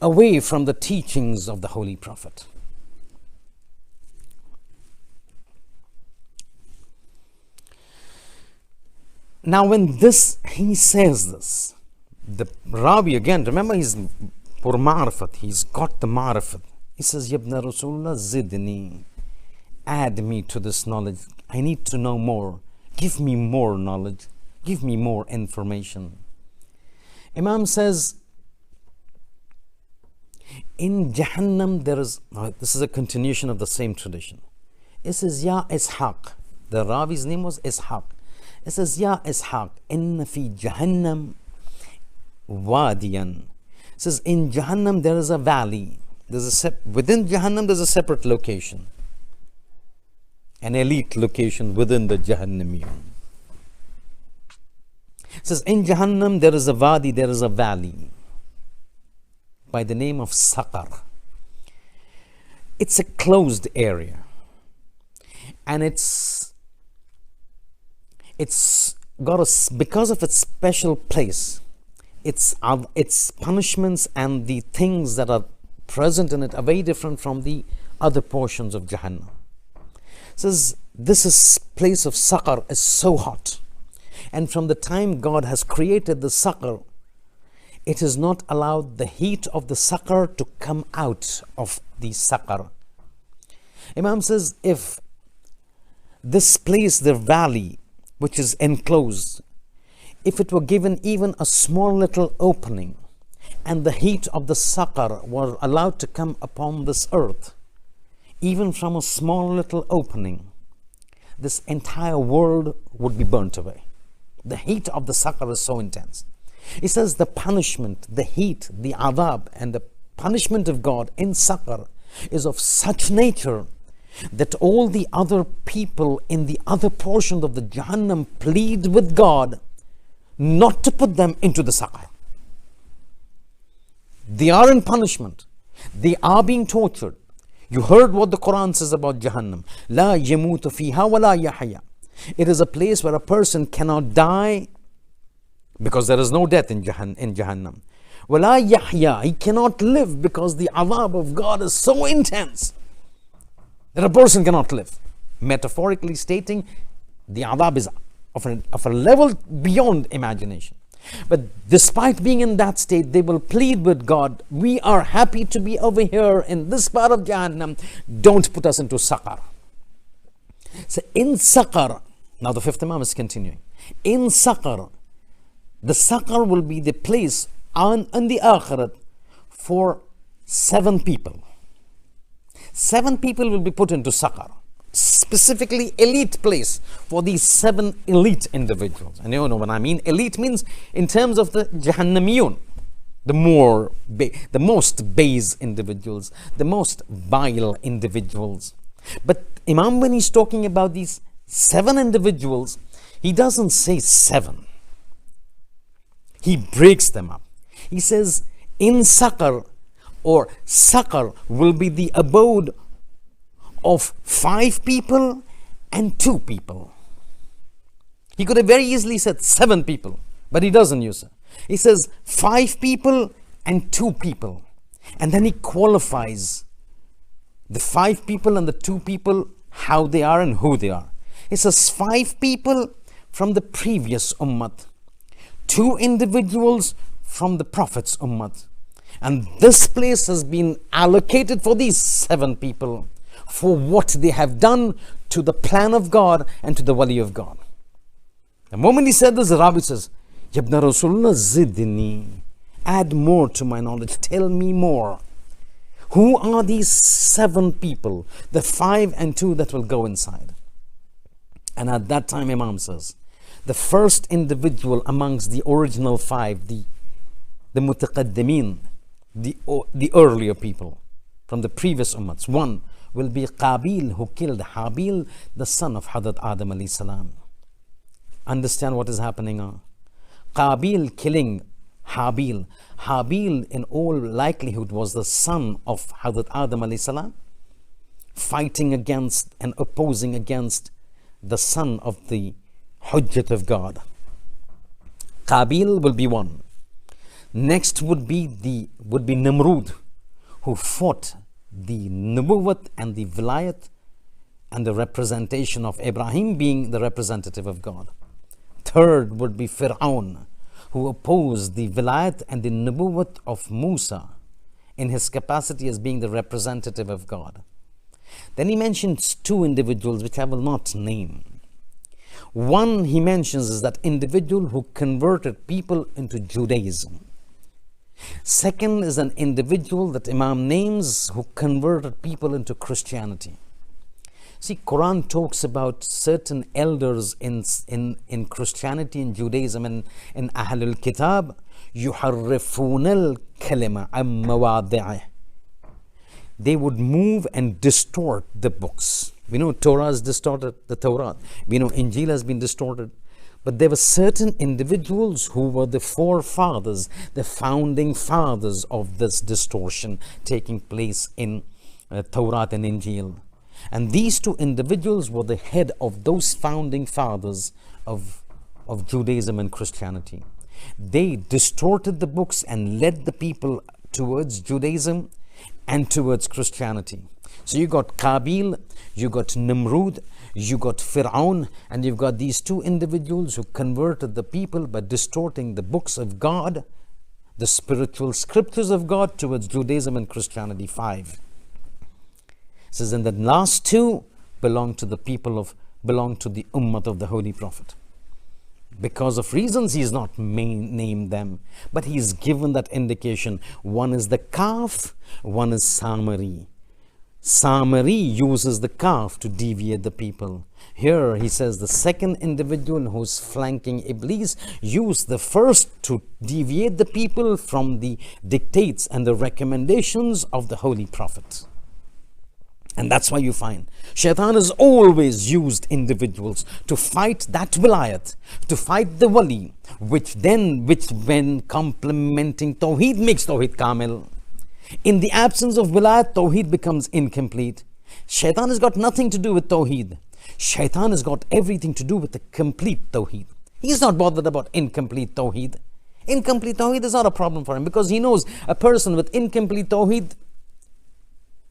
away from the teachings of the Holy Prophet. Now when he says this, the Rabi again, remember he's for Ma'rifat, he's got the Ma'rifat. He says, Yabna Rasulullah zidni, add me to this knowledge. I need to know more. Give me more knowledge. Give me more information. Imam says, In Jahannam there is, this is a continuation of the same tradition. It says, Ya Ishaq. The Ravi's name was Ishaq. It says, Ya Ishaq, inna fi Jahannam wadiyan. It says, in Jahannam there is a valley. Within Jahannam there's a separate location. An elite location within the Jahannamiyun. It says, in Jahannam there is a wadi, there is a valley by the name of Saqar. It's a closed area. And it's got because of its special place, its punishments and the things that are present in it are very different from the other portions of Jahannam. It says this place of Saqar is so hot, and from the time God has created the Saqar, it is not allowed the heat of the Saqar to come out of the Saqar. Imam says, if this place, the valley which is enclosed, if it were given even a small little opening and the heat of the Saqar were allowed to come upon this earth, even from a small little opening, this entire world would be burnt away. The heat of the Saqar is so intense. He says the punishment, the heat, the adab and the punishment of God in Saqar is of such nature that all the other people in the other portion of the Jahannam plead with God not to put them into the Saqar. They are in punishment. They are being tortured. You heard what the Quran says about Jahannam. La yamutu fiha wa la yahya. It is a place where a person cannot die because there is no death in Jahannam. Wa la yahya. He cannot live because the adab of God is so intense that a person cannot live. Metaphorically stating, the adab is of a level beyond imagination. But despite being in that state, they will plead with God, we are happy to be over here in this part of Jahannam, don't put us into Saqar. So in Saqar, now the fifth Imam is continuing, in Saqar, the Saqar will be the place on the Akhirat for 7 people. 7 people will be put into Saqar, specifically elite place for these 7 elite individuals. And you know what I mean? Elite means in terms of the Jahannamiyun, the most base individuals, the most vile individuals. But Imam, when he's talking about these 7 individuals, he doesn't say 7. He breaks them up. He says in Saqar, or Saqar will be the abode of 5 people and 2 people. He could have very easily said 7 people, but he doesn't use it. He says 5 people and 2 people. And then he qualifies the 5 people and the 2 people, how they are and who they are. He says 5 people from the previous Ummah, 2 individuals from the Prophet's Ummah. And this place has been allocated for these 7 people for what they have done to the plan of God and to the wali of God. The moment he said this, the Rabbi says, Yabna Rasulullah zidni, add more to my knowledge, tell me more. Who are these 7 people, the 5 and 2 that will go inside? And at that time Imam says, the first individual amongst the original 5, the mutaqaddimin, the earlier people from the previous ummahs, 1 will be Qabil, who killed Habil, the son of Hadrat Adam alayhi salam. Understand what is happening now? Qabil killing Habil. Habil in all likelihood was the son of Hadrat Adam alayhi salam, fighting against and opposing against the son of the Hujjat of God. Qabil will be 1. Next would be Namrud, who fought the Nubuwwat and the Wilayat and the representation of Ibrahim being the representative of God. Third would be Fir'aun, who opposed the Wilayat and the Nubuwwat of Musa in his capacity as being the representative of God. Then he mentions 2 individuals which I will not name. 1 he mentions is that individual who converted people into Judaism. Second is an individual that Imam names who converted people into Christianity. See, Quran talks about certain elders in Christianity and Judaism and in Ahlul Kitab, يُحَرِّفُونَ الْكَلِمَ عَمْ مَوَاضِعِهِ. They would move and distort the books. We know Torah is distorted, the Torah. We know Injil has been distorted. But there were certain individuals who were the forefathers, the founding fathers of this distortion taking place in Torah and Injil. And these two individuals were the head of those founding fathers of Judaism and Christianity. They distorted the books and led the people towards Judaism and towards Christianity. So you got Qabil, you got Nimrud, you got Fir'aun, and you've got these two individuals who converted the people by distorting the books of God, the spiritual scriptures of God, towards Judaism and Christianity. 5. It says, and the last two belong to the Ummah of the Holy Prophet. Because of reasons he's not named them, but he's given that indication. One is the Kaf, one is Samari. Samari uses the Kaf to deviate the people. Here he says the second individual who's flanking Iblis used the first to deviate the people from the dictates and the recommendations of the Holy Prophet. And that's why you find Shaitan has always used individuals to fight that wilayat, to fight the wali, which when complementing Tawheed makes Tawheed kamil. In the absence of wilayat, Tawheed becomes incomplete. Shaitan has got nothing to do with Tawheed. Shaitan has got everything to do with the complete Tawheed. He's not bothered about incomplete Tawheed. Incomplete Tawheed is not a problem for him, because he knows a person with incomplete Tawheed,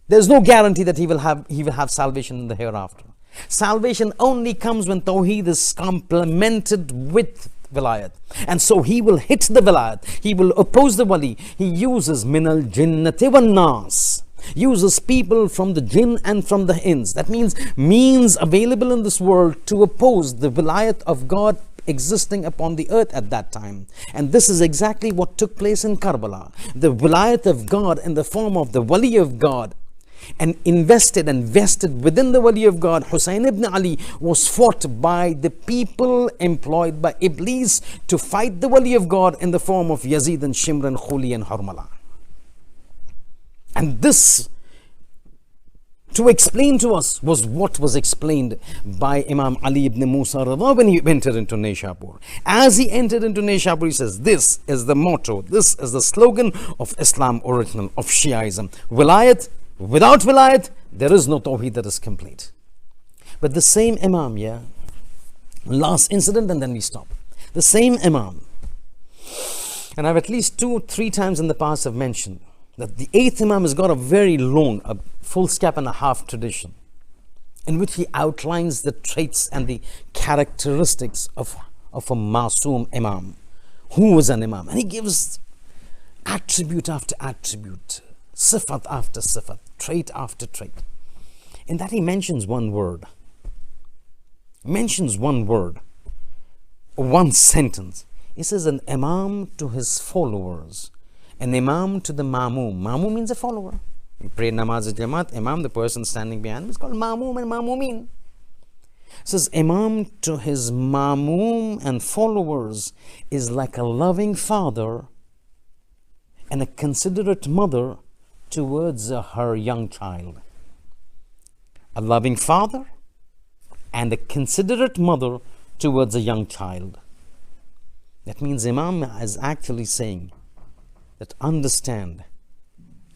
there's no guarantee that he will have salvation in the hereafter. Salvation only comes when Tawheed is complemented with wilayat. And so he will hit the wilayat. He will oppose the wali. He uses minal jinnati wan nas. Uses people from the jinn and from the ins. That means available in this world to oppose the wilayat of God existing upon the earth at that time. And this is exactly what took place in Karbala. The wilayat of God in the form of the wali of God, and invested and vested within the wali of God, Hussein ibn Ali, was fought by the people employed by Iblis to fight the wali of God in the form of Yazid and Shimr and Khuli and Harmala. And this, to explain to us, was what was explained by Imam Ali ibn Musa Rida when he entered into Nishapur. As he entered into Nishapur, he says, this is the motto, this is the slogan of Islam original, of Shiaism. Wilayat. Without wilayat, there is no Tawheed that is complete. But the same Imam, last incident and then we stop. The same Imam, and I've at least 2-3 times in the past have mentioned that the 8th Imam has got a very long, a full scap and a half tradition, in which he outlines the traits and the characteristics of a Masoom Imam. Who is an Imam? And he gives attribute after attribute, sifat after sifat, trait after trait. In that he mentions one word, one sentence. He says an Imam to his followers, an Imam to the Mamoom. Mamoom means a follower. You pray namaz jamaat, Imam, the person standing behind, is called Mamoom and Mamoomin. Says Imam to his Mamoom and followers is like a loving father and a considerate mother towards her young child. A loving father and a considerate mother towards a young child. That means Imam is actually saying that, understand,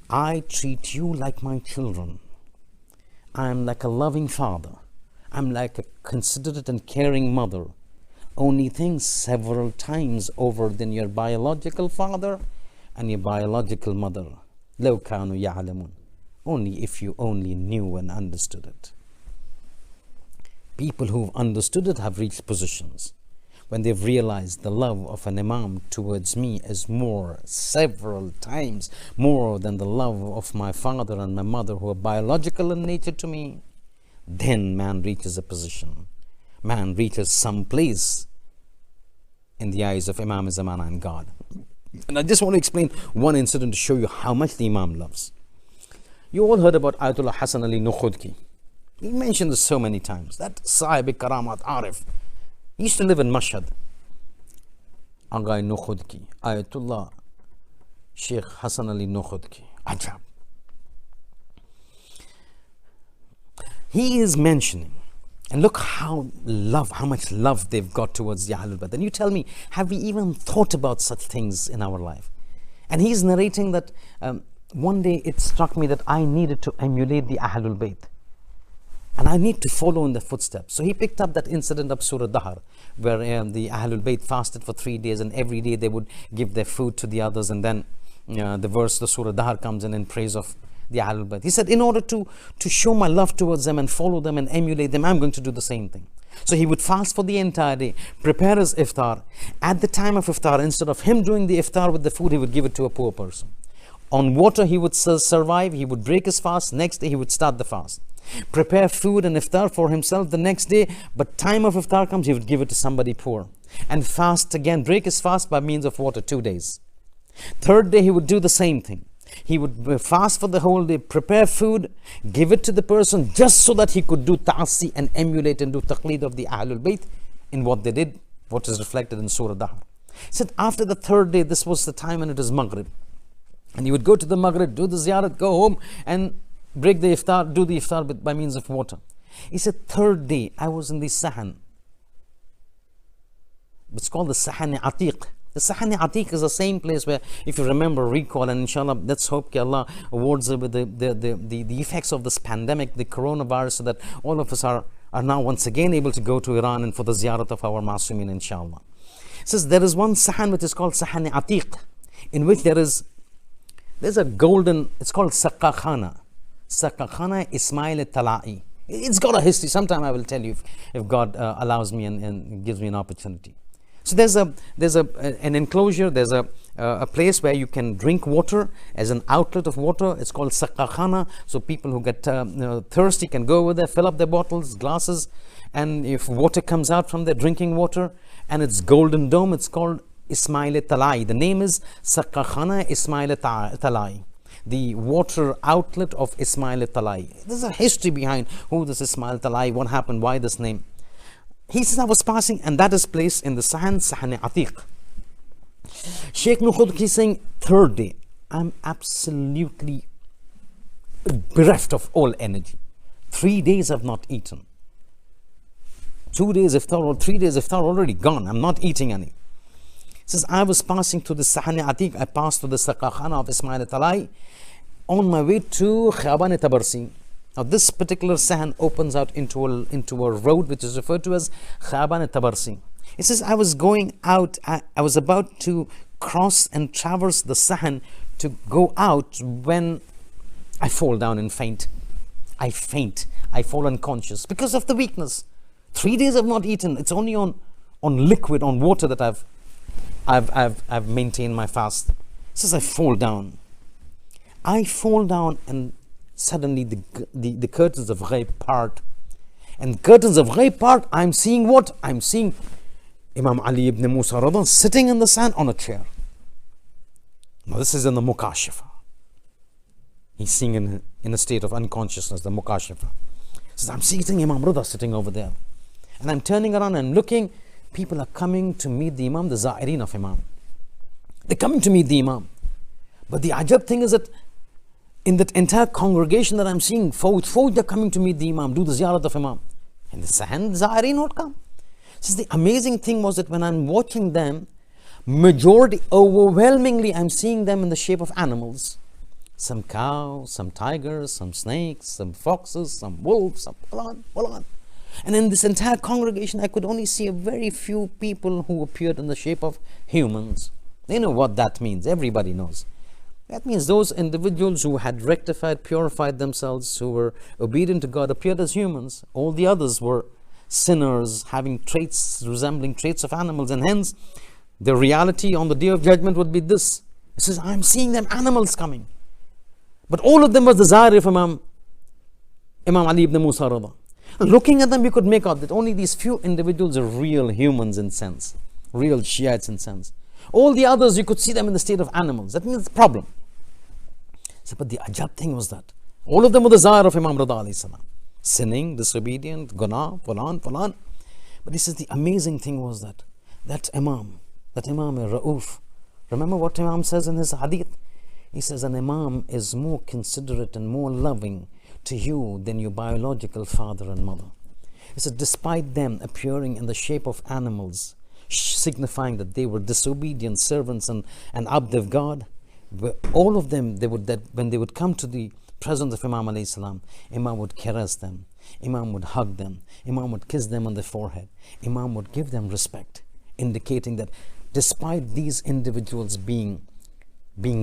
I treat you like my children. I am like a loving father. I'm like a considerate and caring mother. Only thing, several times over than your biological father and your biological mother. لو كانوا يعلمون. Only if you only knew and understood it. People who've understood it have reached positions when they've realized the love of an Imam towards me is more, several times more than the love of my father and my mother, who are biological in nature to me. Then man reaches a position. Man reaches some place in the eyes of Imam Zamana and God. And I just want to explain one incident to show you how much the Imam loves. You all heard about Ayatollah Hassan Ali Nukhudki. He mentioned this so many times. That Sahib Karamat Arif. He used to live in Mashhad. Agai Nukhudki, Ayatollah Sheikh Hassan Ali Nukhudki. Ajab. He is mentioning, and look how much love they've got towards the Ahlul Bayt. And you tell me, have we even thought about such things in our life? And he's narrating that one day it struck me that I needed to emulate the Ahlul Bayt. And I need to follow in the footsteps. So he picked up that incident of Surah Dahar, where the Ahlul Bayt fasted for 3 days, and every day they would give their food to the others. And then the Surah Dahar comes in praise of the Ahlul Bayt. He said, in order to show my love towards them and follow them and emulate them, I'm going to do the same thing. So he would fast for the entire day, prepare his iftar. At the time of iftar, instead of him doing the iftar with the food, he would give it to a poor person. On water he would survive, he would break his fast, next day he would start the fast. Prepare food and iftar for himself the next day, but time of iftar comes, he would give it to somebody poor. And fast again, break his fast by means of water, 2 days. Third day he would do the same thing. He would fast for the whole day, prepare food, give it to the person, just so that he could do ta'assi and emulate and do taqleed of the Ahlul Bayt in what they did, what is reflected in Surah Dahar. He said after the third day, this was the time when it is Maghrib. And he would go to the Maghrib, do the ziyarat, go home and break the iftar, do the iftar by means of water. He said third day, I was in the Sahan. It's called the Sahan Atiq. The Sahan Atiq is the same place where, if you remember, recall, and inshallah, let's hope that Allah awards with the effects of this pandemic, the coronavirus, so that all of us are now once again able to go to Iran and for the ziyarat of our Masumin, inshallah. It says there is one Sahan which is called Sahan Atiq, in which there's a golden, it's called Saqar Khana. Saqar Khana Ismail Tala'i. It's got a history. Sometime I will tell you if God allows me and gives me an opportunity. So there's an enclosure, there's a place where you can drink water as an outlet of water. It's called Saqar Khana. So people who get thirsty can go over there, fill up their bottles, glasses, and if water comes out from there, drinking water, and it's golden dome, it's called Ismail Talai. The name is Saqar Khana Ismail Talai, the water outlet of Ismail Talai. There's a history behind who this Ismail Talai, what happened, why this name. He says I was passing, and that is placed in the Sahan Atiq. Sheikh Nukhudki is saying, third day, I'm absolutely bereft of all energy. 3 days I've not eaten. 2 days iftar or 3 days iftar already gone. I'm not eating any. He says, I was passing to the Sahan Atiq. I passed to the Saqar Khana of Ismail Talai on my way to Khiyaban Tabarsi. Now this particular Sahan opens out into a road which is referred to as Khiyaban Tabarsi. It says, I was going out, I was about to cross and traverse the Sahan to go out when I fall down and faint. I faint. I fall unconscious because of the weakness. 3 days I've not eaten. It's only on liquid, on water that I've maintained my fast. It says I fall down. I fall down, and suddenly the curtains of ghaib part. And curtains of ghaib part, I'm seeing what? I'm seeing Imam Ali ibn Musa Rada sitting in the sand on a chair. Now this is in the Mukashifa. He's seeing in a state of unconsciousness, the Mukashifa. He says, I'm seeing Imam Reza sitting over there. And I'm turning around and looking. People are coming to meet the Imam, the Za'irin of Imam. They're coming to meet the Imam. But the ajab thing is that in that entire congregation that I'm seeing, Fawj, they're coming to meet the Imam, do the ziyarat of Imam. And the Sahan Za'irin would come. So the amazing thing was that when I'm watching them, majority, overwhelmingly, I'm seeing them in the shape of animals. Some cows, some tigers, some snakes, some foxes, some wolves, some walan. And in this entire congregation, I could only see a very few people who appeared in the shape of humans. They know what that means. Everybody knows. That means those individuals who had rectified, purified themselves, who were obedient to God, appeared as humans. All the others were sinners, having traits resembling traits of animals, and hence the reality on the day of judgment would be this. It says, I'm seeing them animals coming. But all of them was the Zahir of Imam Ali ibn Musa Rada. Looking at them, you could make out that only these few individuals are real humans in sense, real Shiites in sense. All the others, you could see them in the state of animals. That means the problem. So, but the ajab thing was that all of them were the Zahir of Imam Reza alayhi salam. Sinning, disobedient, guna, fulan. But he says the amazing thing was that Imam Ra'uf. Remember what Imam says in his hadith? He says an Imam is more considerate and more loving to you than your biological father and mother. He said despite them appearing in the shape of animals, signifying that they were disobedient servants and abd of God, all of them, when they would come to the presence of Imam alayhi salam, Imam would caress them, Imam would hug them, Imam would kiss them on the forehead, Imam would give them respect, indicating that despite these individuals being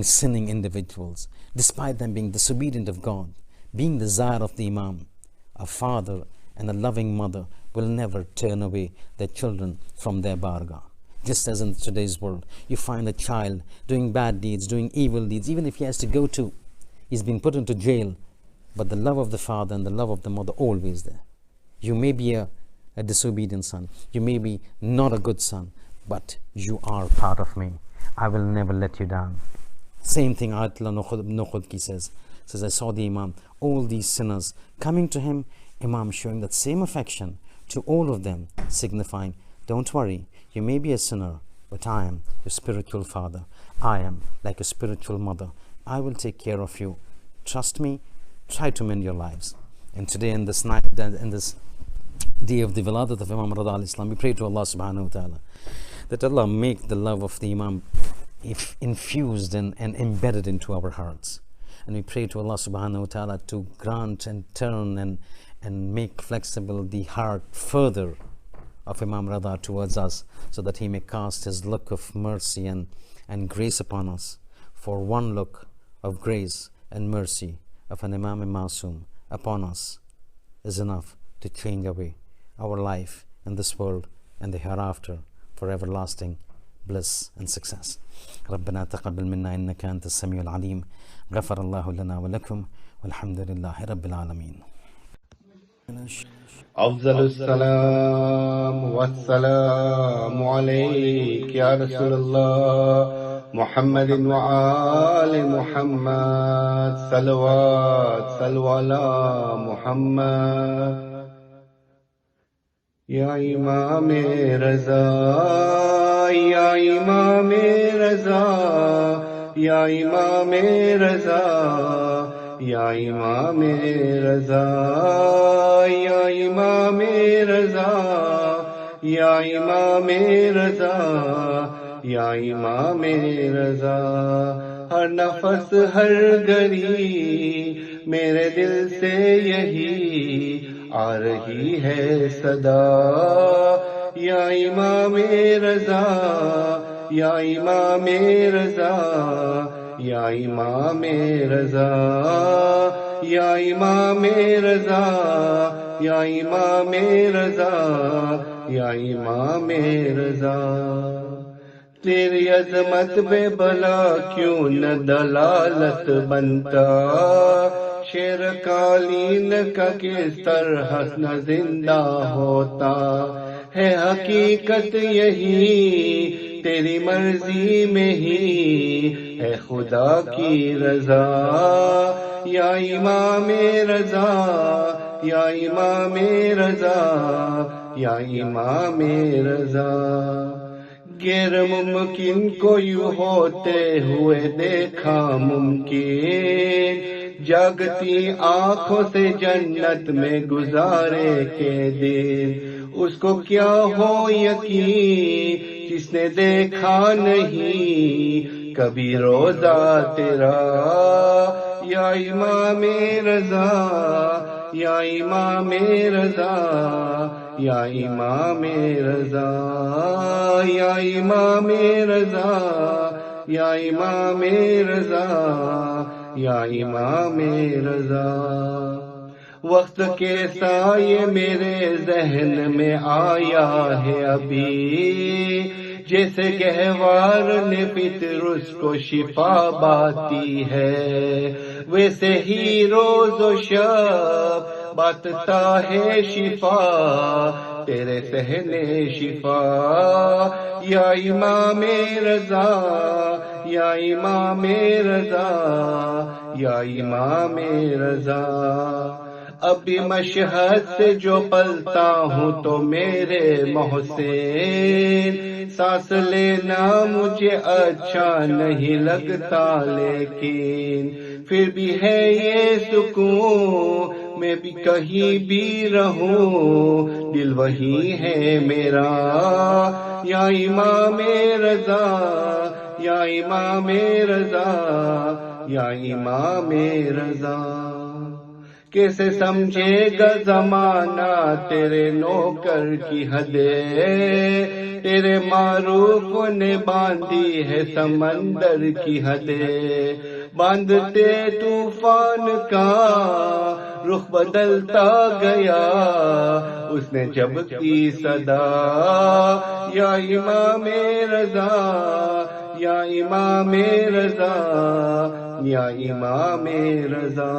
sinning individuals, despite them being disobedient of God, being the Zahir of the Imam, a father and a loving mother will never turn away their children from their bargah. Just as in today's world, you find a child doing bad deeds, doing evil deeds, even if he has to he's been put into jail, but the love of the father and the love of the mother always there. You may be a disobedient son, you may be not a good son, but you are part of me. I will never let you down. Same thing Ayatollah Nukhudki says, I saw the Imam, all these sinners coming to him, Imam showing that same affection to all of them, signifying, don't worry, you may be a sinner, but I am your spiritual father. I am like a spiritual mother. I will take care of you. Trust me, try to mend your lives. And today in this night, in this day of the Wiladat of Imam Reza alayhi salam, we pray to Allah subhanahu wa ta'ala that Allah make the love of the Imam infused and embedded into our hearts. And we pray to Allah subhanahu wa ta'ala to grant and turn and make flexible the heart further of Imam Reza towards us, so that he may cast his look of mercy and grace upon us. For one look of grace and mercy of an Imam Masoom upon us is enough to change away our life in this world and the hereafter for everlasting bliss and success. ربنا تقبل منا إنك أنت السميع العليم غفر الله لنا ولكم والحمد لله رب العالمين. أفضل السلام والسلام عليك يا رسول الله محمد وآل محمد صلوات على محمد يا إمام رضا يا إمام رضا يا إمام رضا يا إمام رضا يا إمام رضا يا إمام رضا या इमाम रज़ा हर नफस हर घड़ी मेरे दिल से यही आ रही है सदा या इमाम रज़ा या इमाम रज़ा या इमाम रज़ा या इमाम रज़ा या इमाम रज़ा या इमाम रज़ा तेरी अजमत बेबला क्यों न दलालत बनता शेर कालीन का किस तरह न जिंदा होता है हकीकत यही तेरी मर्जी में ही है खुदा की रजा या इमाम रजा या इमाम रजा या इमाम रजा गैर मुमकिन को यूं होते हुए देखा मुमकिन जागती आंखों से जन्नत में गुजारे के दिन उसको क्या हो यकीन जिसने देखा नहीं कभी रोजा तेरा या इमाम रजा या इमाम रजा या इमाम रजा या इमाम रजा या इमाम रजा या इमाम रजा वक्त के साये मेरे जहन में आया है अभी जैसे गहवार ने पितर उसको शिफा बाती है वैसे ही रोज व शब बातता है शिफा तेरे सहने शिफा। या इमाम रजा, या इमाम रजा, या इमाम रजा। अब भी मशहद से जो पलता हूँ तो मेरे मोहसिन, सांस लेना मुझे अच्छा नहीं लगता, लेकिन फिर भी है ये सुकून, मैं भी कहीं भी रहूं, दिल वही है मेरा। या इमाम रजा, या इमाम रजा, या इमाम रजा। कैसे समझेगा जमाना तेरे नौकर की हदें, तेरे मारूफ ने बांधी है समंदर की हदें। बांधते तूफान का रुख बदलता गया, उसने जब की सदा। या इमाम रजा, या इमाम रजा, या इमाम रजा।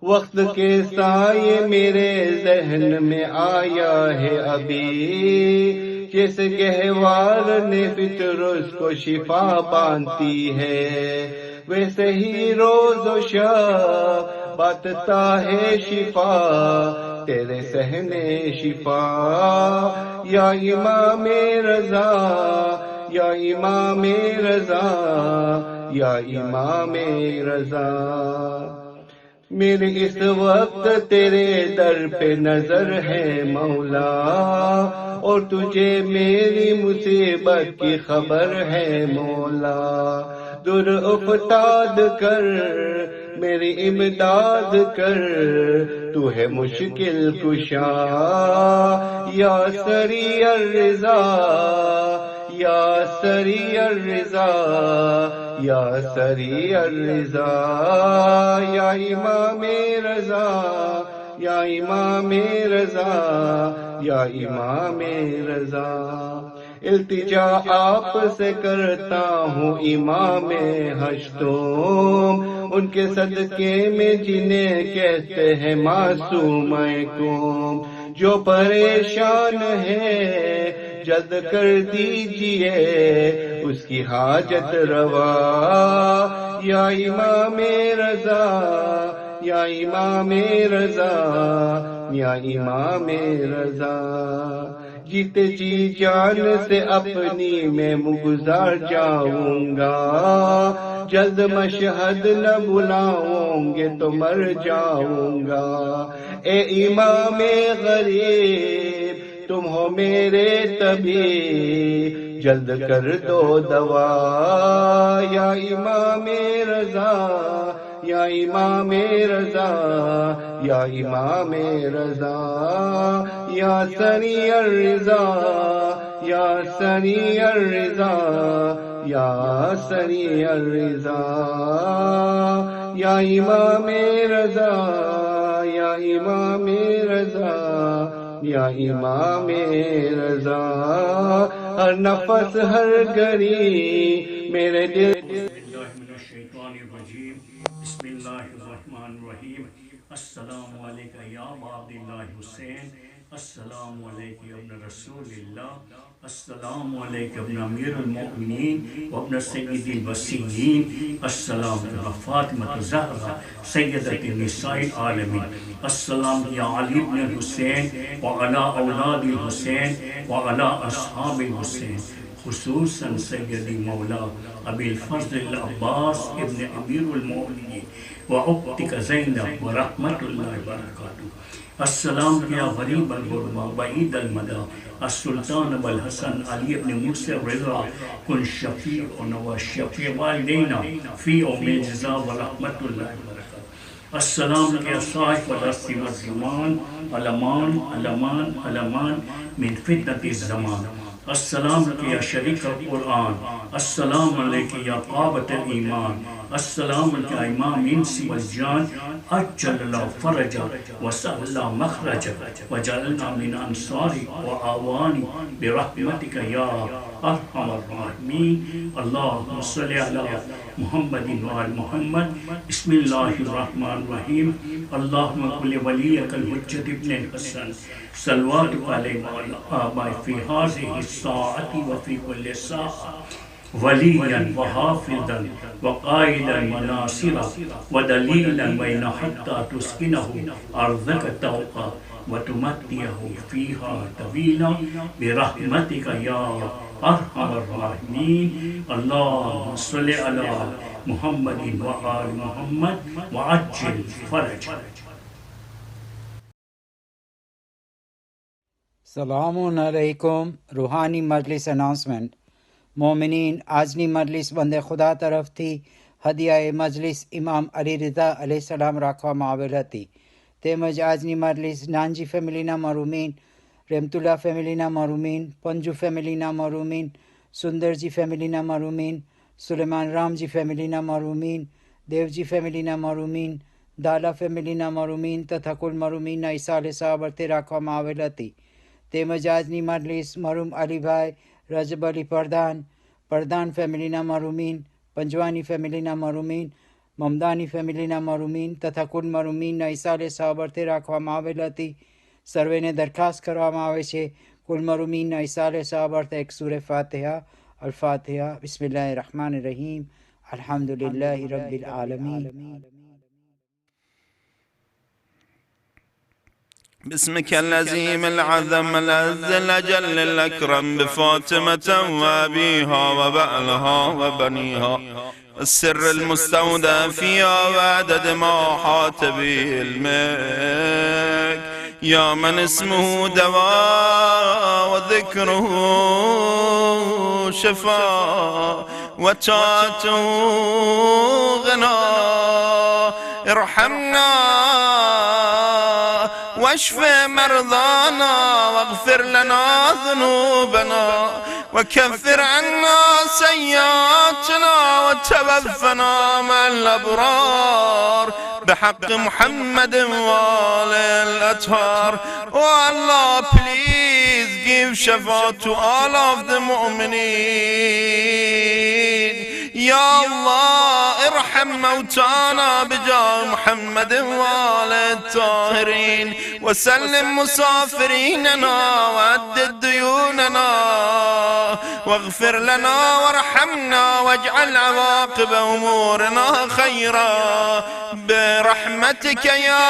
वक्त के साये मेरे जहन में आया है अभी, जैसे गहवार ने फितरस को शिफा बांधती है, वैसे ही रोज़ शब बांटता है शिफा, तेरे सहने शिफा। या इमाम रजा, या इमाम रजा, या इमाम रजा। मेरे इस वक्त तेरे दर पे नजर है मौला, और तुझे मेरी मुसीबत की खबर है मौला। दुर उफ्ताद कर मेरी इमदाद कर, तू है मुश्किल कुशा। या सरी अर्ज़ा, या सरी अर्ज़ा, या सरी अर्ज़ा। या इमाम रजा, या इमाम रजा, या इमाम रजा। इल्तिजा आपसे करता हूँ इमाम हश्तुम, उनके सदके में जिन्हें कहते हैं मासूम कौम। जो परेशान है जल्द कर दीजिए उसकी हाजत रवा। या इमाम रजा, या इमाम रजा, या इमाम रजा। जीते जी जान से अपनी मैं गुजार जाऊंगा, जल्द मशहद न बुलाओगे तो मर जाऊंगा। ए इमाम गरीब तुम हो मेरे तबीब, जल्द कर दो दवा। या इमाम रजा, या इमाम रजा, या इमाम रजा। या सनी अर्ज़ा, या सनी अर्ज़ा, या सनी अर्ज़ा। या इमाम रजा, या इमाम रजा, या इमाम रजा। हर नफस हर घड़ी मेरे दिल। बिस्मिल्लाहिर्रहमानिर्रहीम। अस्सलामु अलैका या अब्दुल्लाह हुसैन, अस्सलामु अलैका इब्न रसूलिल्लाह, अस्सलामु अलैका इब्न अमीरुल मोमिनीन व इब्न सय्यिदिल वसीयीन, अस्सलामु अला फातिमा ज़हरा सय्यदति निसाइल आलमीन, अस्सलामु या अली इब्न हुसैन व अला औलादिल हुसैन व अला अस्हाबिल हुसैन, खुसूसन सय्यदी मौला अबिल फज़ल अब्बास इब्न अमीरुल मोमिनीन व उख्तिका ज़ैनब व रहमतुल्लाहि व बरकातुहू। अस्सलाम या गरीब अल-गुरबा बईद अल-मदा, अस्सुल्तान अबुल हसन अली इब्न मूसा रज़ा, कुन शफी व नवा शफी वालिदैना फी यौमिल जज़ा व रहमतुल्लाहि व बरकातुहू। अस्सलाम या साहिब अल-अस्र व ज़मान, अलमान अलमान अलमान मिन फितनति ज़मान। अस्सलाम या शरीक अल-कुरान, अस्सलाम अलैका या क़ाबत अल-ईमान, अस्सलाम अलैका इमाम इंसी वल जान अज्जल फरजा वसअला मखरजा वजअलना मिन अंसारी व आवानी बिरहमतिका या अरहमर राहिमीन। अल्लाहुम्मा सल्लि अला मुहम्मदिन व आल मुहम्मद। बिस्मिल्लाहिर रहमानिर रहीम। अल्लाहुम्मा कुल्लि वलियकल हुज्जत इब्न हसन सल्लल्लाहु अलैहि व आबाई फी हाज़िहि साअति व फी कुल्लि साअ वलियन व हाफिज़न व क़ाइदन व नासिरा व दलीलन व इन हत्ता तुस्किनहु अर्ज़क तौक़ा व तुमत्तिअहु फ़ीहा तवीला बिरहमतिका या अरहमर राहिमीन। अल्लाहुम्मा सल्लि अला मुहम्मदिन व आल मुहम्मद व अज्जिल फ़रज। सलामुन अलैकुम। रूहानी मजलिस अनाउंसमेंट। मोमिनीन, आजनी मजलिस बंदे खुदा तरफ थी हदिया मजलिस इमाम अली रज़ा अलैहिस्सलाम રાખવામાં આવેલ હતી। તેમજ આજની મજલિસ નાનજી ફેમિલીના મરુમીન, રેમતુલ્લા ફેમિલીના મરુમીન, પંજુ ફેમિલીના મરુમીન, સુંદરજી ફેમિલીના મરુમીન, સુલેમાન રામજી ફેમિલીના મરુમીન, દેવજી ફેમિલીના મરુમીન, દાલા ફેમિલીના મરુમીન તથા કુલ મરુમીનના ઈસાલે સાબરતે રાખવામાં આવેલ હતી। તેમજ આજની મજલિસ મરુમ અલીભાઈ રજબ અલી પરદાન ફેમિલીના મરુમીન, પંજવાની ફેમિલીના મરુમીન, મમદાની ફેમિલીના મરુમીન તથા કુલ મરુમીનના ઈસાલે સાબરતે રાખવામાં આવેલ હતી। સર્વેને દરખાસ્ત કરવામાં આવે છે કુલ મરુમીનના ઈસાલે સાબરતે એક સૂરે ફાતિહા અલ ફાતિહા। બિસ્મિલ્લાહિર रहमानिर रहीम। अल्हम्दुलिल्लाहि रब्बिल आलमीन। باسمك العظيم العظم العز الأجل الأكرم بفاطمة وأبيها وبعلها وبنيها السر المستودع فيها وعدد ما حاط به علمك يا من اسمه دواء وذكره شفاء وطاعته غنى ارحمنا واشف مرضانا واغفر لنا ذنوبنا وكفر عنا سيئاتنا وتوفنا مع الأبرار بحق محمد وآل الأطهار. Oh Allah, please give shafa to all of the mu'mineen. Ya Allah, irham موتانا بجاه محمد وآل الطاهرين وسلم مسافريننا وعدد ديوننا واغفر لنا وارحمنا واجعل عواقب أمورنا خيرا برحمتك يا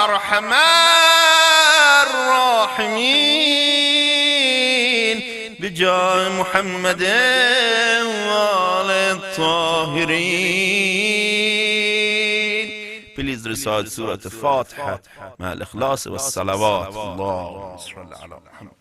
أرحم الراحمين بجاه محمد وآل الطاهرين. Please recite Surah Al-Fatiha مع الإخلاص والصلوات. اللهم صل على محمد.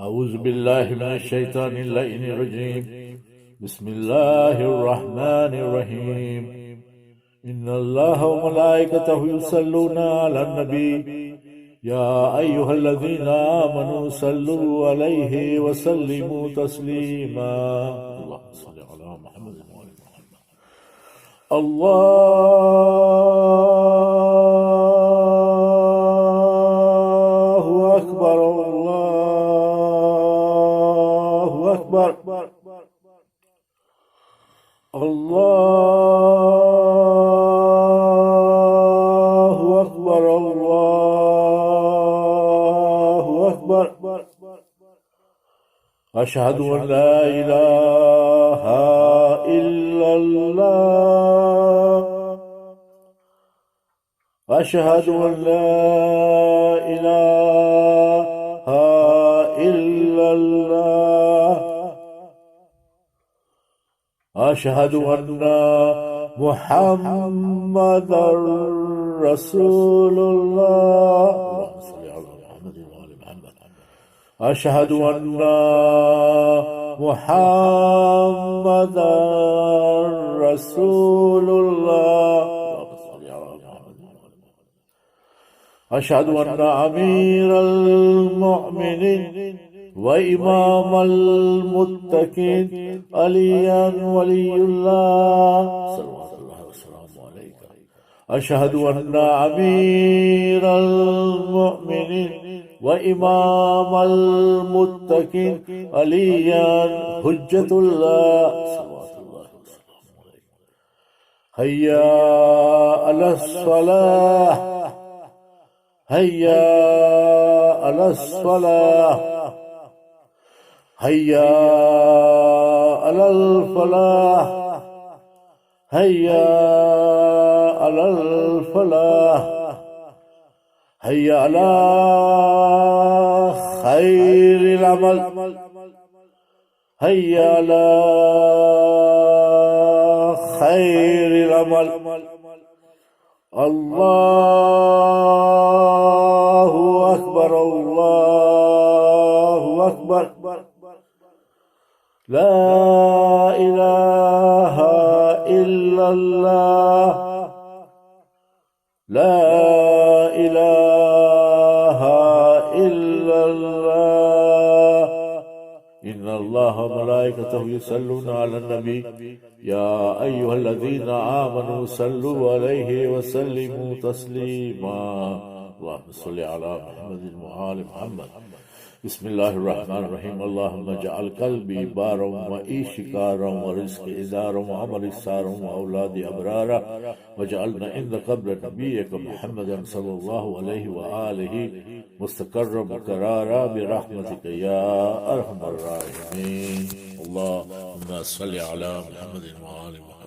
أعوذ بالله من الشيطان اللعين الرجيم بسم الله الرحمن الرحيم إن الله وملائكته يصلون على النبي يا أيها الذين آمنوا صلوا عليه وسلموا تسليما اللهم صل على محمد وآل محمد الله أكبر الله أكبر الله أكبر الله أكبر أشهد أن لا إله إلا الله أشهد أن لا إله إلا الله أشهد أن محمدا رسول الله أشهد أن محمدا رسول الله أشهد أن أمير المؤمنين وإمام المتقين عليا ولي الله صلوات الله وسلامه عليك أشهد أن أمير المؤمنين وإمام المتقين عليا حجة الله صلوات الله وسلامه عليك هيا على الصلاة هيا على الصلاة هيا على الفلاح هيا على الفلاح هيا على خير العمل هيا على خير العمل الله أكبر الله أكبر لا إله إلا الله لا إله إلا الله إن الله وملائكته يصلون على النبي يا أيها الذين آمنوا صلوا عليه وسلموا تسليما اللهم صل على محمد وآل محمد بسم الله الرحمن الرحيم اللهم اجعل قلبي بارا وعيشي كارا ورزق إزارا وعمل سارا وأولادي أبرارا واجعلنا عند قبر نبيك محمد صلى الله عليه وآله مستقرا وقرارا برحمتك يا أرحم الراحمين اللهم صل على محمد وآل محمد